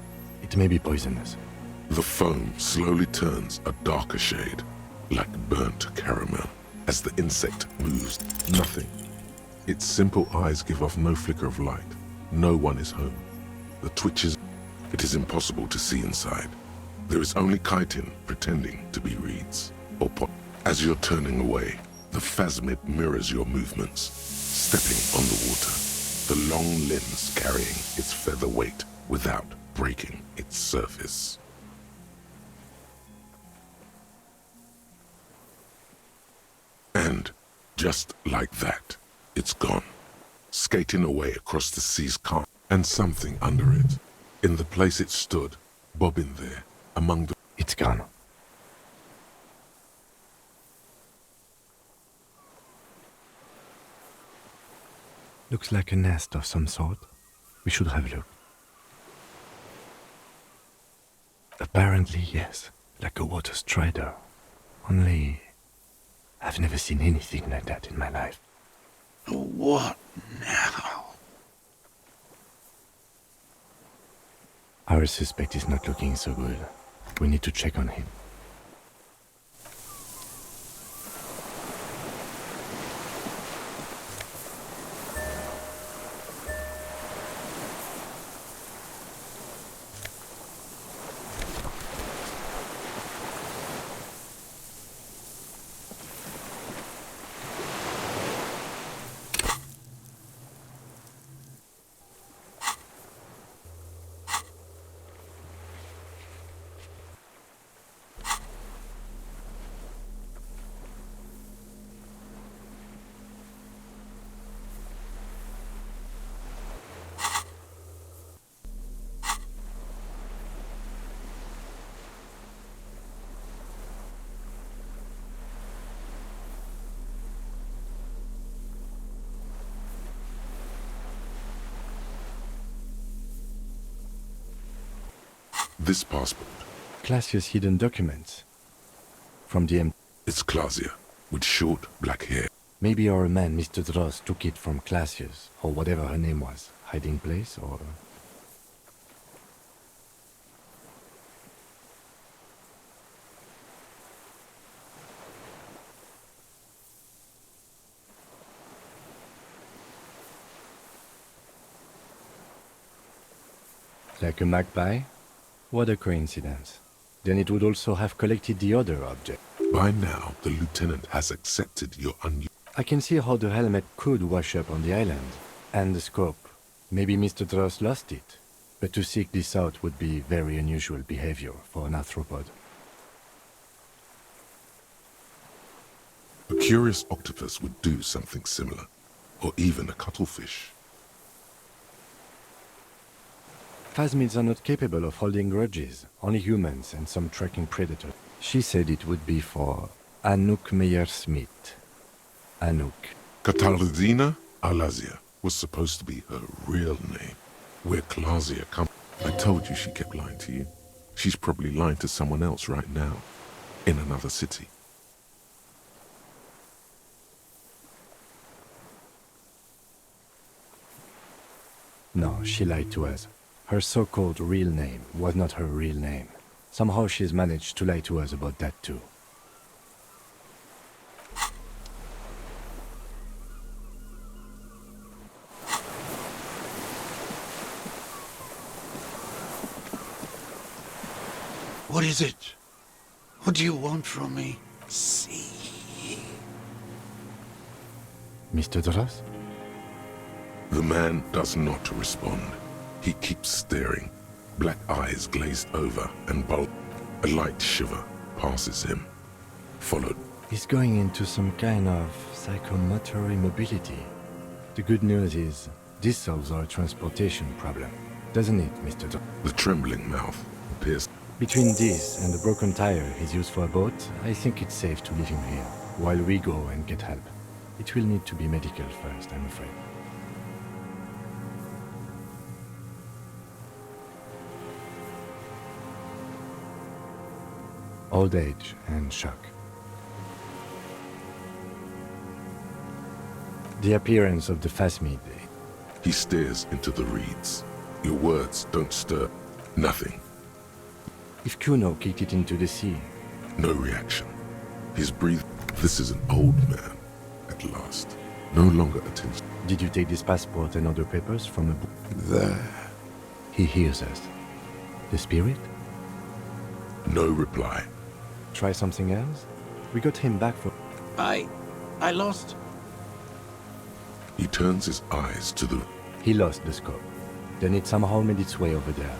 It may be poisonous. The foam slowly turns a darker shade, like burnt caramel, as the insect moves. Nothing. Its simple eyes give off no flicker of light. No one is home. The twitches. It is impossible to see inside. There is only chitin pretending to be reeds, or pot. As you're turning away, the phasmid mirrors your movements, stepping on the water, the long limbs carrying its feather weight without breaking its surface. And just like that, it's gone, skating away across the sea's calm, and something under it. In the place it stood, bobbing there, among the... It's gone. Looks like a nest of some sort. We should have a look. Apparently, yes. Like a water strider. Only... I've never seen anything like that in my life. What now? Our suspect is not looking so good. We need to check on him. This passport, Classia's hidden documents. From the it's Clausia, with short black hair. Maybe our man, Mr. Dross, took it from Classia's, or whatever her name was. Hiding place, or... Like a magpie? What a coincidence. Then it would also have collected the other object. By now, the lieutenant has accepted your I can see how the helmet could wash up on the island. And the scope. Maybe Mr. Dross lost it. But to seek this out would be very unusual behavior for an arthropod. A curious octopus would do something similar, or even a cuttlefish. Phasmids are not capable of holding grudges, only humans and some tracking predators. She said it would be for Anouk Meyer-Smith. Anouk. Katarzyna Alazia was supposed to be her real name. Where Clausia comes... I told you she kept lying to you. She's probably lying to someone else right now, in another city. No, she lied to us. Her so-called real name was not her real name. Somehow she's managed to lie to us about that too. What is it? What do you want from me? See. Mr. Dross? The man does not respond. He keeps staring, black eyes glazed over and bulb. A light shiver passes him, followed. He's going into some kind of psychomotor immobility. The good news is, this solves our transportation problem, doesn't it, Mr. The trembling mouth appears. Between this and the broken tire he's used for a boat, I think it's safe to leave him here, while we go and get help. It will need to be medical first, I'm afraid. Old age and shock. The appearance of the Phasmid. He stares into the reeds. Your words don't stir. Nothing. If Kuno kicked it into the sea, No reaction. His breathing. This is an old man, at last. No longer attends. did you take this passport and other papers from a book? There. He hears us. The spirit? No reply. Try something else? We got him back for... I lost. He turns his eyes to the... He lost the scope. Then it somehow made its way over there.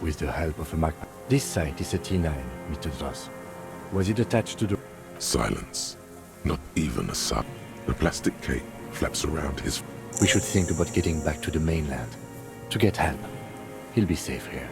With the help of a magpie. This site is a T9, Mr. Dross. Was it attached to the... Silence. Not even a sound. The plastic cape flaps around his... We should think about getting back to the mainland. To get help. He'll be safe here.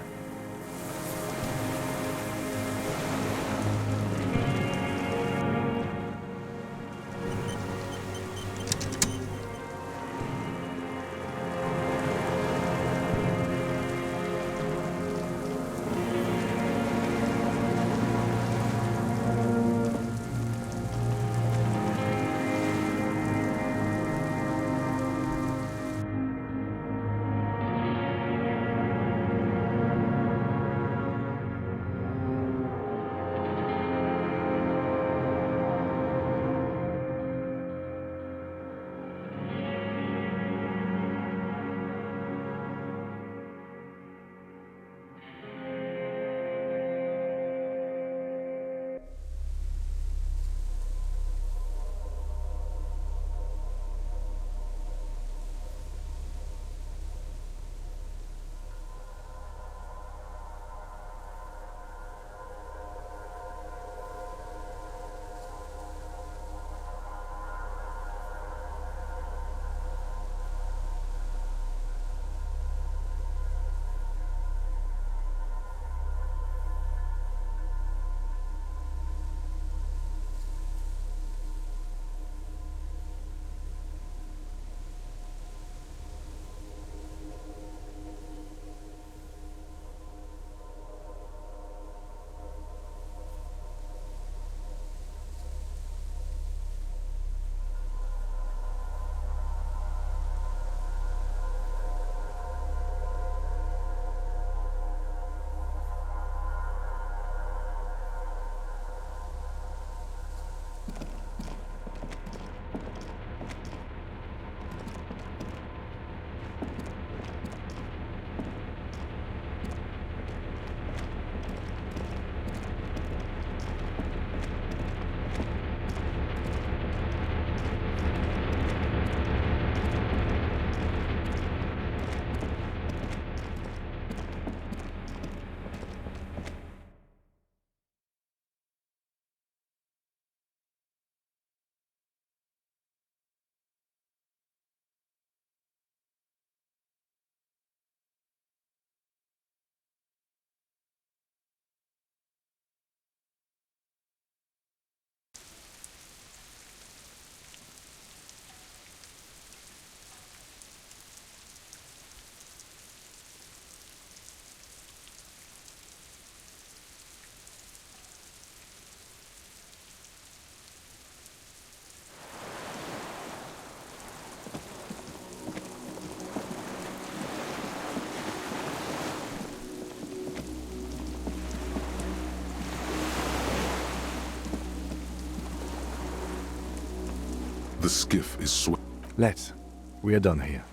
The skiff is Let's. We are done here.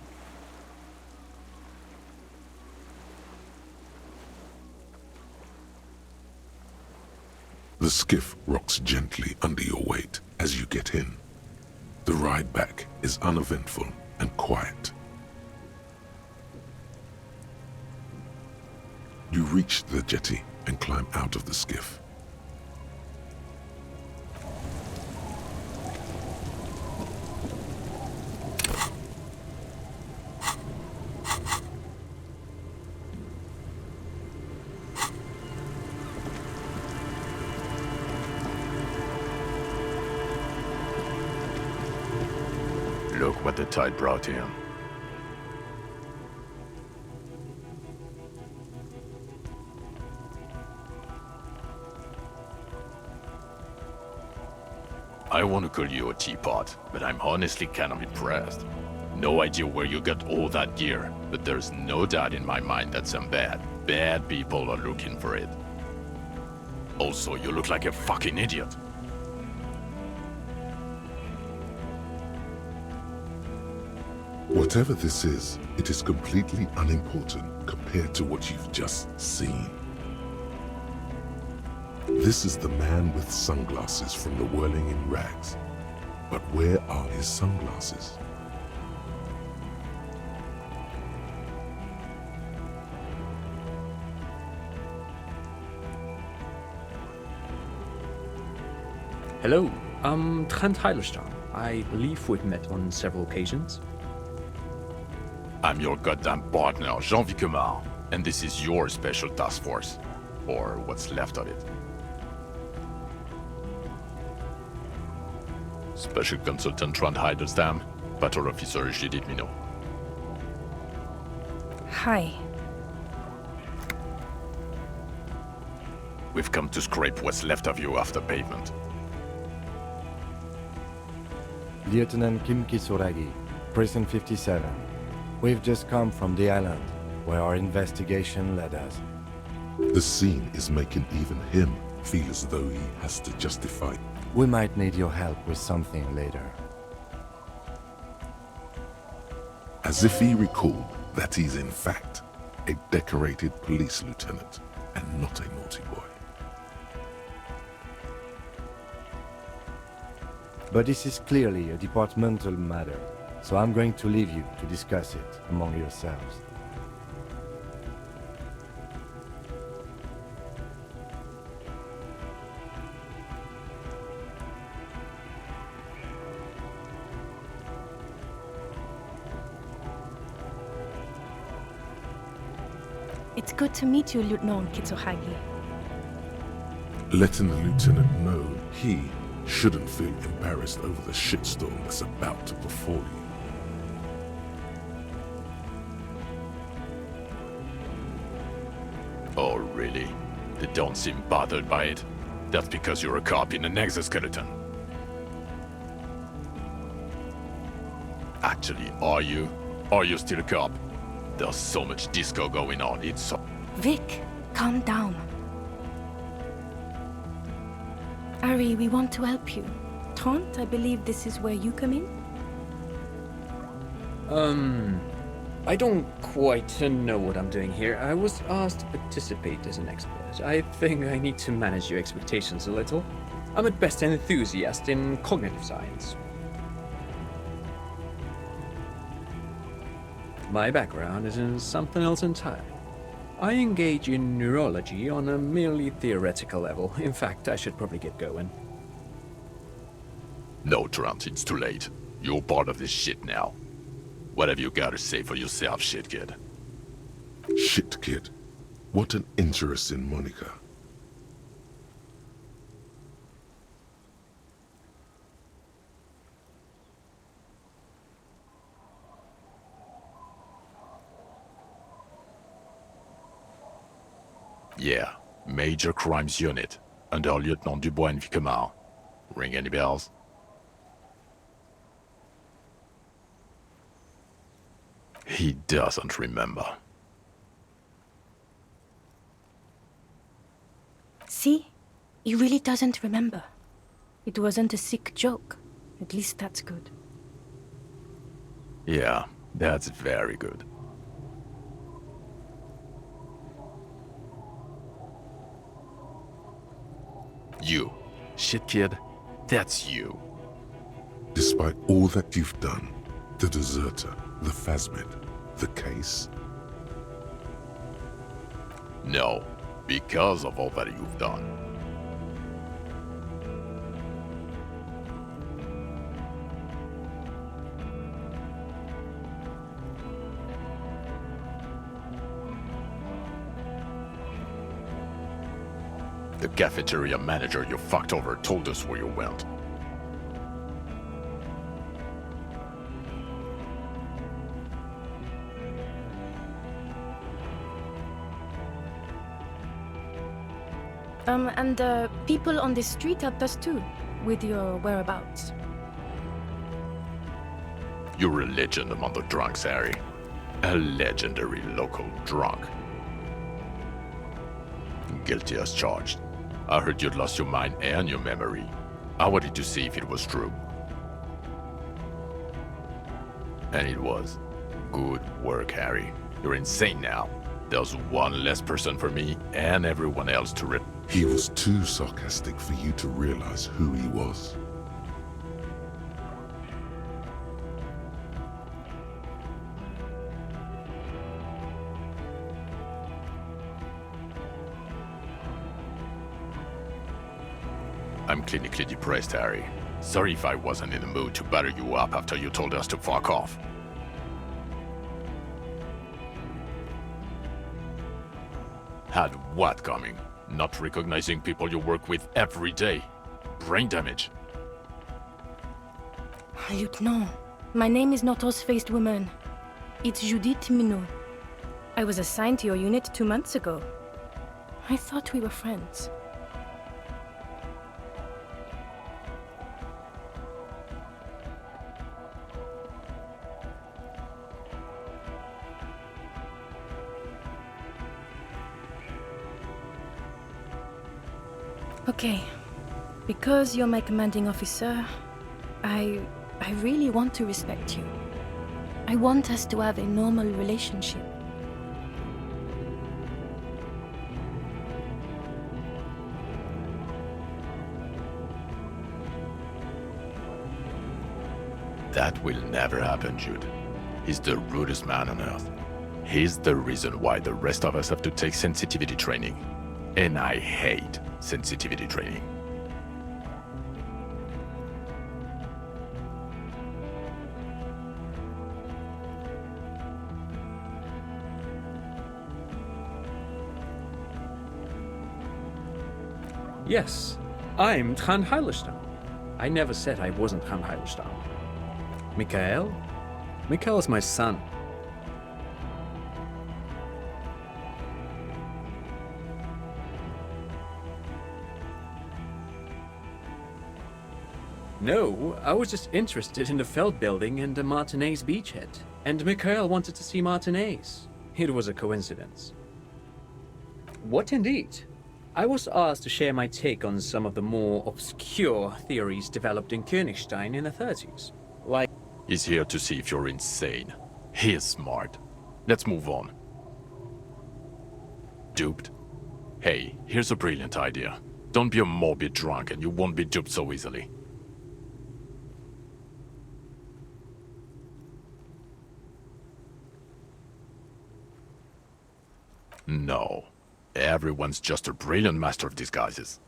The skiff rocks gently under your weight as you get in. The ride back is uneventful and quiet. You reach the jetty and climb out of the skiff. Look what the tide brought in. I want to call you a teapot, but I'm honestly kind of impressed. No idea where you got all that gear, but there's no doubt in my mind that some bad people are looking for it. Also, you look like a fucking idiot. Whatever this is, it is completely unimportant compared to what you've just seen. This is the man with sunglasses from the Whirling in Rags. But where are his sunglasses? Hello, I'm Trent Heilerstein. I believe we've met on several occasions. I'm your goddamn partner, Jean Vicomar, and this is your special task force. Or what's left of it. Special Consultant Trent Heiderstam, Patrol Officer Judith Minot. Hi. We've come to scrape what's left of you after pavement. Lieutenant Kim Kisuragi, Prison 57. We've just come from the island, where our investigation led us. The scene is making even him feel as though he has to justify. We might need your help with something later. As if he recalled that he's in fact a decorated police lieutenant and not a naughty boy. But this is clearly a departmental matter, so I'm going to leave you to discuss it among yourselves. It's good to meet you, Lieutenant Kitsuhagi. Letting the lieutenant know he shouldn't feel embarrassed over the shitstorm that's about to befall you. Oh, really? They don't seem bothered by it? That's because you're a cop in an exoskeleton. Actually, are you? Are you still a cop? There's so much disco going on, it's so... Vic, calm down. Ari, we want to help you. Trent, I believe this is where you come in? I don't quite know what I'm doing here. I was asked to participate as an expert. I think I need to manage your expectations a little. I'm at best an enthusiast in cognitive science. My background is in something else entirely. I engage in neurology on a merely theoretical level. In fact, I should probably get going. No, Trent, it's too late. You're part of this shit now. What have you got to say for yourself, shit kid? Shit kid. What an interesting moniker. Yeah, Major Crimes Unit, under Lieutenant Dubois and Vicomar. Ring any bells? He doesn't remember. See? He really doesn't remember. It wasn't a sick joke. At least that's good. Yeah, that's very good. You, shit kid, that's you. Despite all that you've done, the deserter, the phasmid, the case. No, because of all that you've done. The cafeteria manager you fucked over told us where you went. And people on the street helped us too, with your whereabouts. You're a legend among the drunks, Harry. A legendary local drunk. Guilty as charged. I heard you'd lost your mind and your memory. I wanted to see if it was true. And it was. Good work, Harry. You're insane now. There's one less person for me and everyone else to He was too sarcastic for you to realize who he was. I'm clinically depressed, Harry. Sorry if I wasn't in the mood to batter you up after you told us to fuck off. Had what coming? Not recognizing people you work with every day. Brain damage. Lieutenant, my name is not Rose-Faced Woman. It's Judith Minot. I was assigned to your unit 2 months ago. I thought we were friends. Okay, because you're my commanding officer, I really want to respect you. I want us to have a normal relationship. That will never happen, Jude. He's the rudest man on earth. He's the reason why the rest of us have to take sensitivity training. And I hate sensitivity training. Yes, I'm Tran Heilerstein. I never said I wasn't Tran Heilerstein. Mikhail? Mikhail is my son. No, I was just interested in the Feld building and the Martinez beachhead. And Mikhail wanted to see Martinez. It was a coincidence. What indeed? I was asked to share my take on some of the more obscure theories developed in Königstein in the 30s. Like... He's here to see if you're insane. He is smart. Let's move on. Duped? Hey, here's a brilliant idea. Don't be a morbid drunk and you won't be duped so easily. No. Everyone's just a brilliant master of disguises.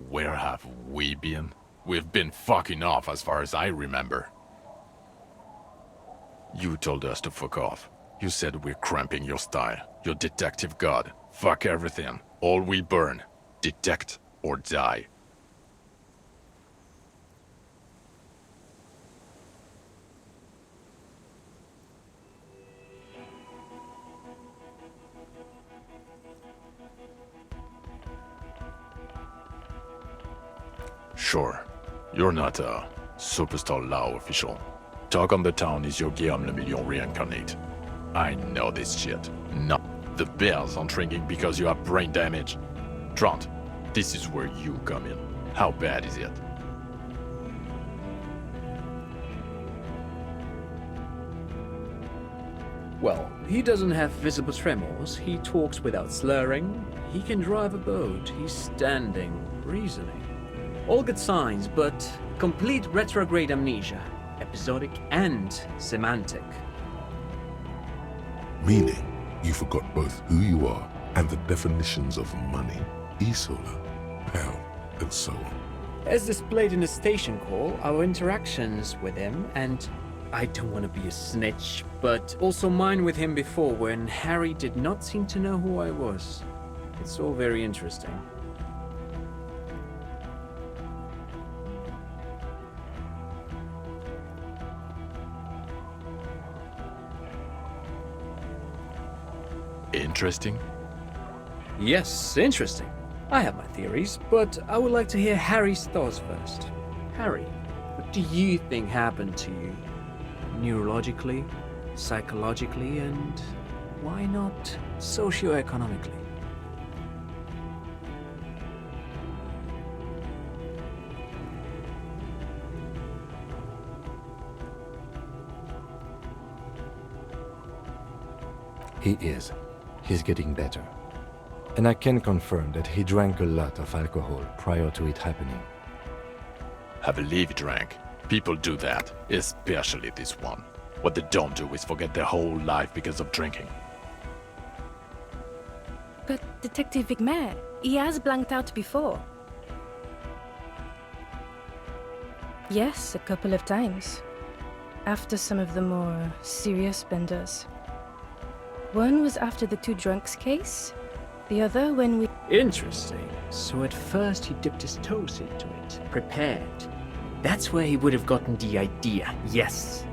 Where have we been? We've been fucking off as far as I remember. You told us to fuck off. You said we're cramping your style. Your detective god. Fuck everything. All we burn. Detect or die. Sure. You're not a superstar law official. Talk on the town is your Guillaume Le Million reincarnate. I know this shit. No. The bells aren't ringing because you have brain damage. Trant, this is where you come in. How bad is it? Well, he doesn't have visible tremors, he talks without slurring, he can drive a boat, he's standing, reasoning. All good signs, but complete retrograde amnesia, episodic and semantic. Meaning, You forgot both who you are and the definitions of money, e-solar, pound, and so on. As displayed in the station call, our interactions with him, and I don't want to be a snitch, but also mine with him before when Harry did not seem to know who I was. It's all very interesting. Interesting? Yes, interesting. I have my theories, but I would like to hear Harry's thoughts first. Harry, what do you think happened to you? Neurologically, psychologically, and why not socioeconomically? He is. He's getting better. And I can confirm that he drank a lot of alcohol prior to it happening. I believe he drank. People do that, especially this one. What they don't do is forget their whole life because of drinking. But Detective Vigmer, he has blanked out before. Yes, a couple of times. After some of the more serious benders. One was after the two drunks case, the other when we... Interesting. So at first he dipped his toes into it, prepared. That's where he would have gotten the idea, yes.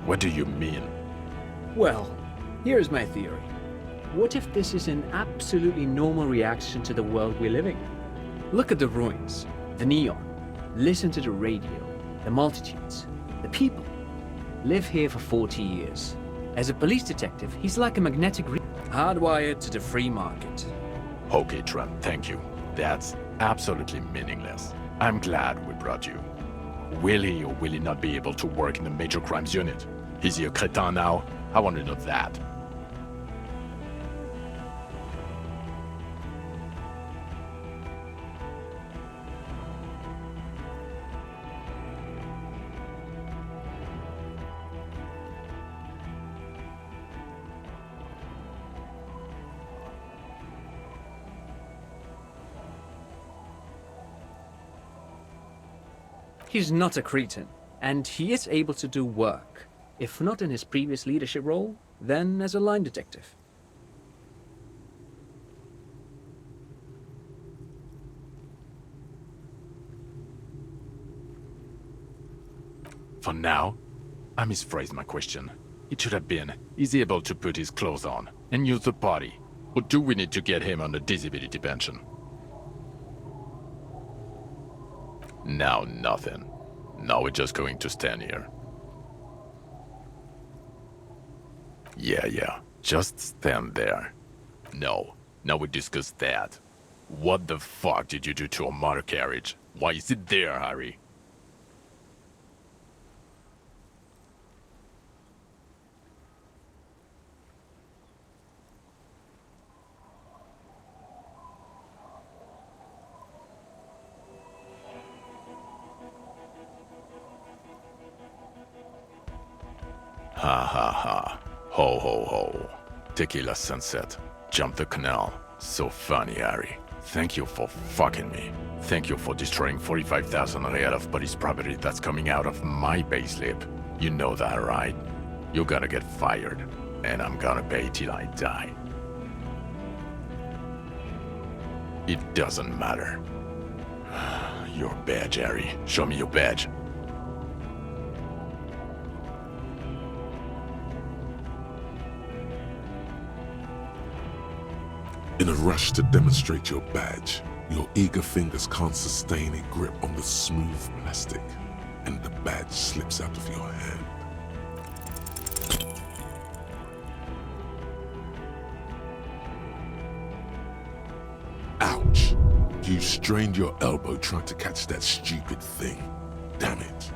What do you mean? Well, here's my theory. What if this is an absolutely normal reaction to the world we're living in? Look at the ruins, the neon, listen to the radio, the multitudes, the people. Live here for 40 years. As a police detective, he's like a magnetic hardwired to the free market. Okay, Trent, thank you. That's absolutely meaningless. I'm glad we brought you. Will he or will he not be able to work in the major crimes unit? Is he a crétin now? I want to know that. He's not a cretin, and he is able to do work. If not in his previous leadership role, then as a line detective. For now, I misphrased my question. It should have been, is he able to put his clothes on and use the party? Or do we need to get him on a disability pension? Now nothing. Now we're just going to stand here. Yeah, just stand there. No, now we discuss that. What the fuck did you do to a motor carriage? Why is it there, Harry? Ha ha ha. Ho ho ho. Tequila sunset. Jump the canal. So funny, Harry. Thank you for fucking me. Thank you for destroying 45,000 real of police property that's coming out of my payslip. You know that, right? You're gonna get fired. And I'm gonna pay till I die. It doesn't matter. Your badge, Harry. Show me your badge. In a rush to demonstrate your badge, your eager fingers can't sustain a grip on the smooth plastic, and the badge slips out of your hand. Ouch! You strained your elbow trying to catch that stupid thing. Damn it.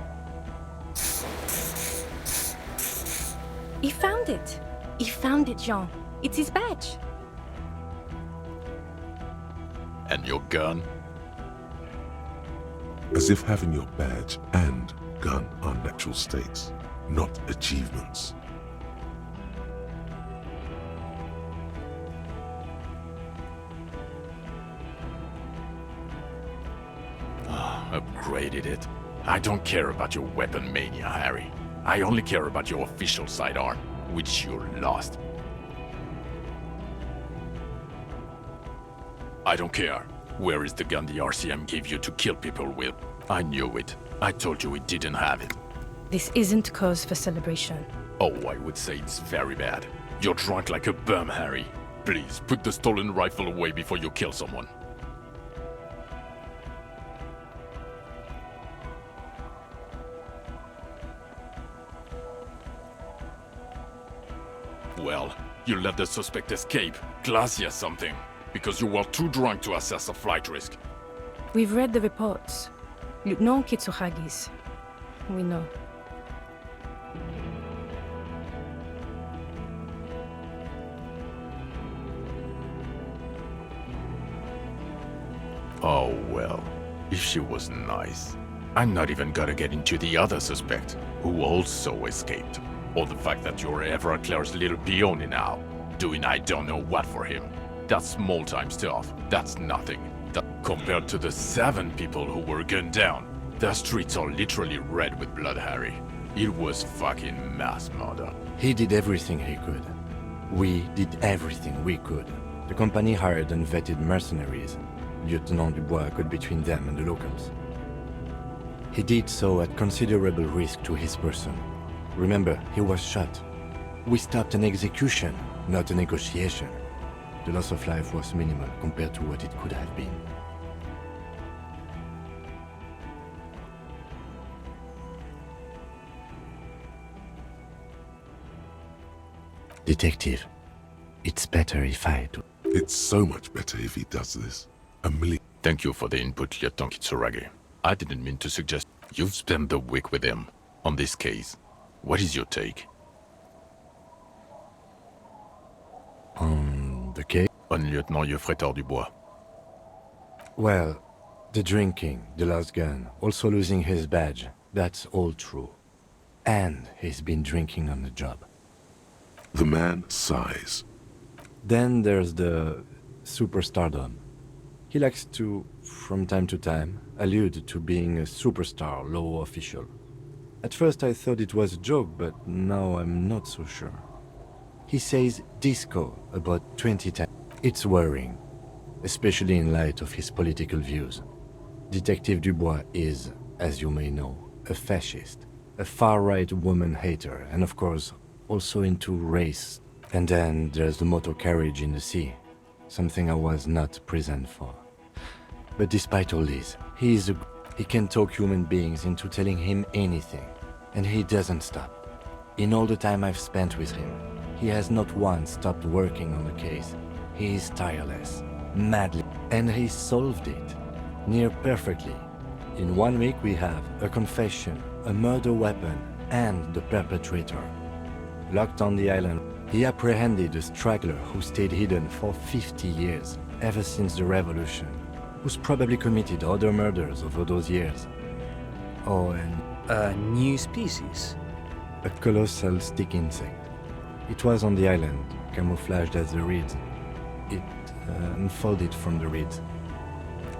He found it. He found it, Jean. It's his badge. And your gun? As if having your badge and gun are natural states, not achievements. upgraded it. I don't care about your weapon mania, Harry. I only care about your official sidearm, which you lost. I don't care. Where is the gun the RCM gave you to kill people with? I knew it. I told you we didn't have it. This isn't cause for celebration. Oh, I would say it's very bad. You're drunk like a bum, Harry. Please, put the stolen rifle away before you kill someone. Well, you let the suspect escape. Glacia something. Because you were too drunk to assess a flight risk. We've read the reports. Lieutenant Kitsuhagi's. We know. Oh well, if she was nice. I'm not even gonna get into the other suspect, who also escaped. Or the fact that you're Everard Claire's little peony now, doing I don't know what for him. That's small-time stuff. That's nothing. Compared to the 7 people who were gunned down, the streets are literally red with blood, Harry. It was fucking mass murder. He did everything he could. We did everything we could. The company hired unvetted mercenaries. Lieutenant Dubois got between them and the locals. He did so at considerable risk to his person. Remember, he was shot. We stopped an execution, not a negotiation. The loss of life was minimal compared to what it could have been. Detective, it's better if I do. It's so much better if he does this. A million. Thank you for the input, Lieutenant Kitsuragi. I didn't mean to suggest you've spent the week with him on this case. What is your take? On the case? On Lieutenant Geoffrey Dubois. Well, the drinking, the lost gun, also losing his badge, that's all true. And he's been drinking on the job. The man sighs. Then there's the superstardom. He likes to, from time to time, allude to being a superstar law official. At first I thought it was a joke, but now I'm not so sure. He says disco about 20 times. It's worrying, especially in light of his political views. Detective Dubois is, as you may know, a fascist, a far-right woman hater, and of course, also into race. And then there's the motor carriage in the sea, something I was not present for. But despite all this, he can talk human beings into telling him anything, and he doesn't stop. In all the time I've spent with him, he has not once stopped working on the case. He is tireless, madly, and he solved it, near perfectly. In 1 week we have a confession, a murder weapon, and the perpetrator. Locked on the island, he apprehended a straggler who stayed hidden for 50 years, ever since the revolution, who's probably committed other murders over those years. Oh, and A new species? a colossal stick insect. It was on the island, camouflaged as the reeds. It unfolded from the reeds.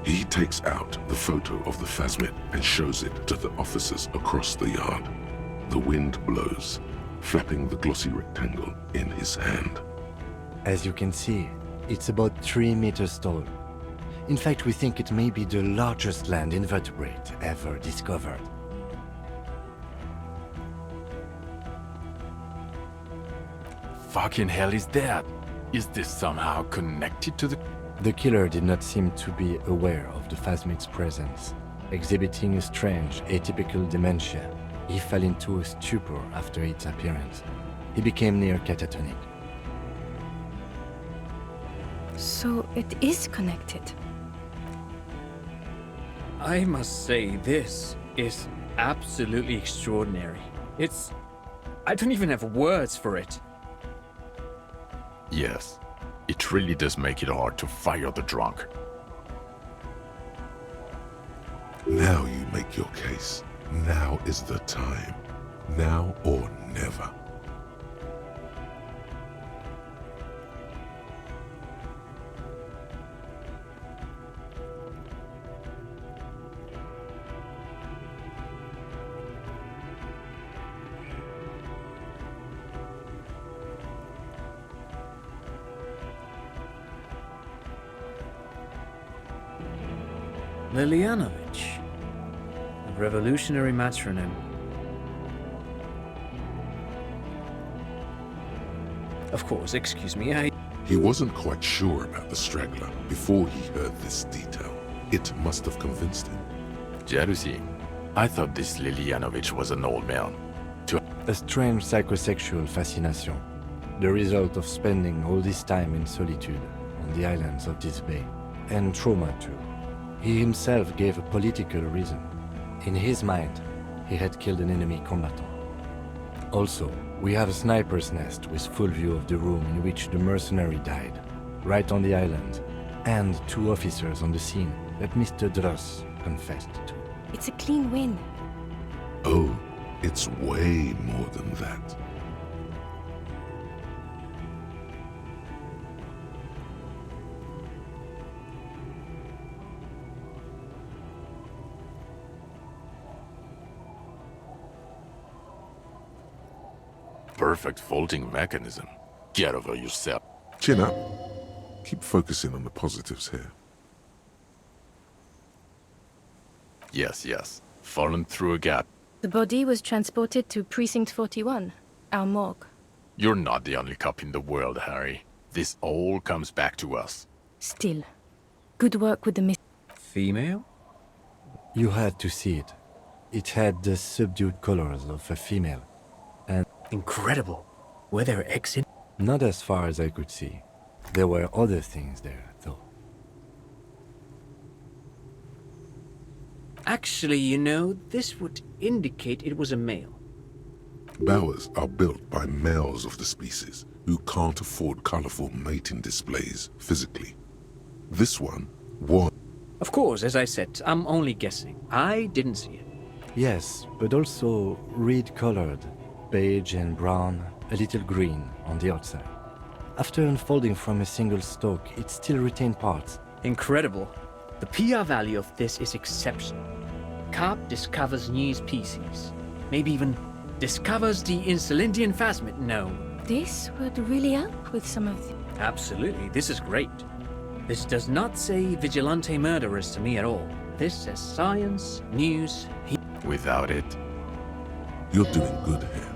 He takes out the photo of the phasmid and shows it to the officers across the yard. The wind blows, flapping the glossy rectangle in his hand. As you can see, it's about 3 meters tall. In fact, we think it may be the largest land invertebrate ever discovered. Fucking hell is that? Is this somehow connected to the... The killer did not seem to be aware of the phasmid's presence. Exhibiting a strange, atypical dementia, he fell into a stupor after its appearance. He became near catatonic. So it is connected. I must say, this is absolutely extraordinary. I don't even have words for it. Yes, it really does make it hard to fire the drunk. Now you make your case. Now is the time. Now or never. Lilianovich. A revolutionary matroname. Of course, excuse me, He wasn't quite sure about the straggler before he heard this detail. It must have convinced him. Jealousy. I thought this Lilianovich was an old man. A strange psychosexual fascination, the result of spending all this time in solitude on the islands of this bay. And trauma too. He himself gave a political reason. In his mind, he had killed an enemy combatant. Also, we have a sniper's nest with full view of the room in which the mercenary died, right on the island, and 2 officers on the scene that Mr. Dross confessed to. It's a clean win. Oh, it's way more than that. Perfect folding mechanism. Get over yourself. Chin up. Keep focusing on the positives here. Yes. Fallen through a gap. The body was transported to Precinct 41, our morgue. You're not the only cop in the world, Harry. This all comes back to us. Still, good work with the female? You had to see it. It had the subdued colors of a female. Incredible. Were there eggs in? Not as far as I could see. There were other things there, though. Actually, you know, this would indicate it was a male. Bowers are built by males of the species who can't afford colorful mating displays physically. This one was. Of course, as I said, I'm only guessing. I didn't see it. Yes, but also reed-colored, beige and brown, a little green on the outside. After unfolding from a single stalk, it still retained parts. Incredible. The PR value of this is exceptional. Carp discovers new species. Maybe even discovers the Insulindian phasmid. No. This would really help with some of the... Absolutely, this is great. This does not say vigilante murderers to me at all. This says science, news... Without it, You're doing good here.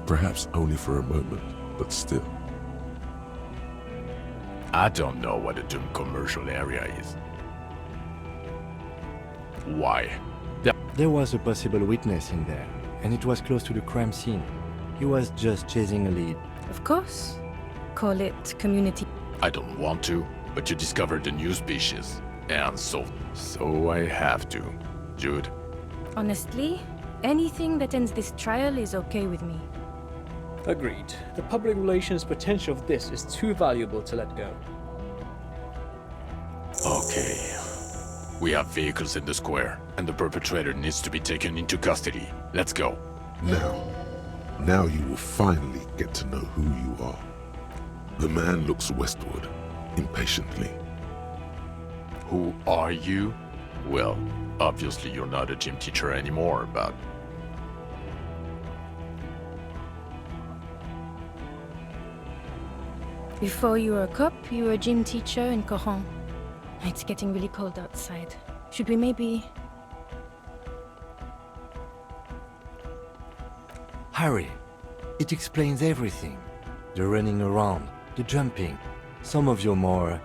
Perhaps only for a moment, but still. I don't know what a doomed commercial area is. Why? There was a possible witness in there, and it was close to the crime scene. He was just chasing a lead. Of course. Call it community. I don't want to, but you discovered a new species. And so I have to. Jude, Honestly, anything that ends this trial is okay with me. Agreed. The public relations potential of this is too valuable to let go. okay. We have vehicles in the square, and the perpetrator needs to be taken into custody. Let's go. Now you will finally get to know who you are. The man looks westward, impatiently. Who are you? Well, obviously you're not a gym teacher anymore, but... Before you were a cop, you were a gym teacher in Coron. It's getting really cold outside. Should we maybe... Harry, it explains everything. The running around, the jumping, some of your more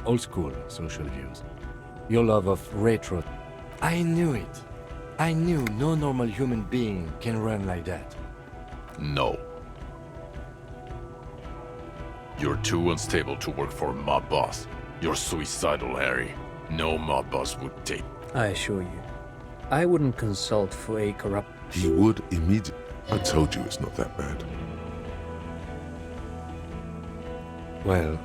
old-school social views. Your love of retro. I knew it. I knew no normal human being can run like that. No. You're too unstable to work for a mob boss. You're suicidal, Harry. No mob boss would take... I assure you, I wouldn't consult for a corrupt... He would immediately. I told you it's not that bad. Well,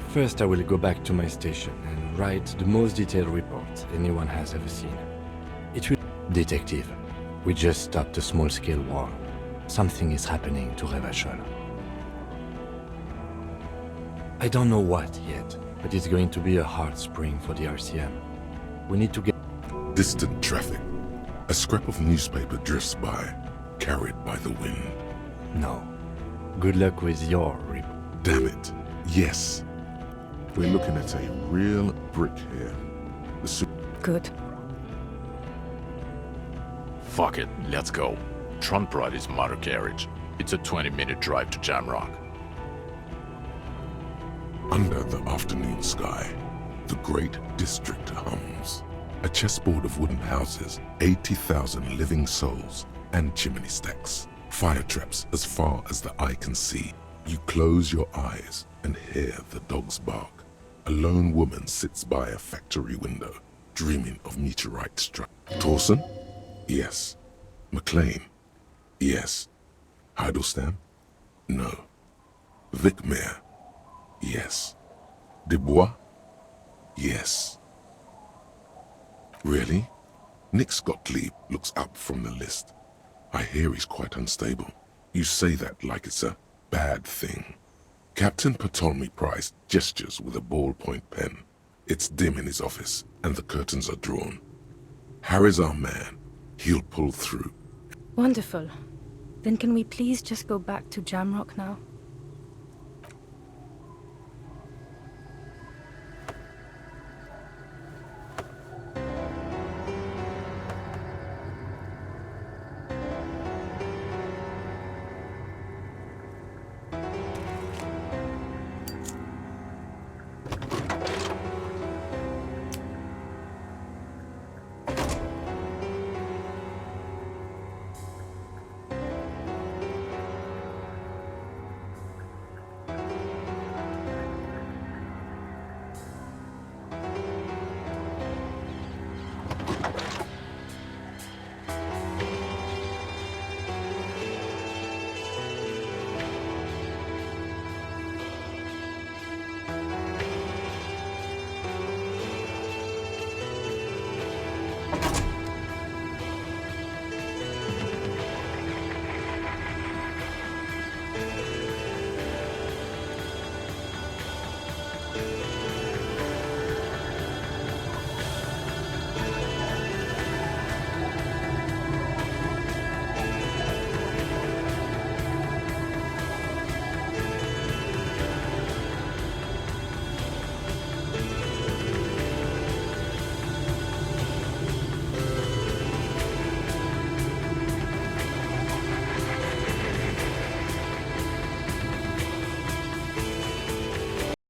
first I will go back to my station and write the most detailed report anyone has ever seen. It will... Detective, we just stopped a small-scale war. Something is happening to Revachol. I don't know what yet, but it's going to be a hard spring for the RCM. We need to get... Distant traffic. A scrap of newspaper drifts by, carried by the wind. No. Good luck with your report. Damn it. Yes. We're looking at a real brick here. The su- Good. Fuck it, let's go. Trump brought his motor carriage. It's a 20-minute drive to Jamrock. Under the afternoon sky, the great district hums. A chessboard of wooden houses, 80,000 living souls, and chimney stacks. Fire traps as far as the eye can see. You close your eyes and hear the dogs bark. A lone woman sits by a factory window, dreaming of meteorite strike. Torsen? Yes. McLean? Yes. Heidelstein? No. Vicmere? Yes. Dubois? Yes. Really? Nick Gottlieb looks up from the list. I hear he's quite unstable. You say that like it's a bad thing. Captain Ptolemy Price gestures with a ballpoint pen. It's dim in his office, and the curtains are drawn. Harry's our man. He'll pull through. Wonderful. Then can we please just go back to Jamrock now?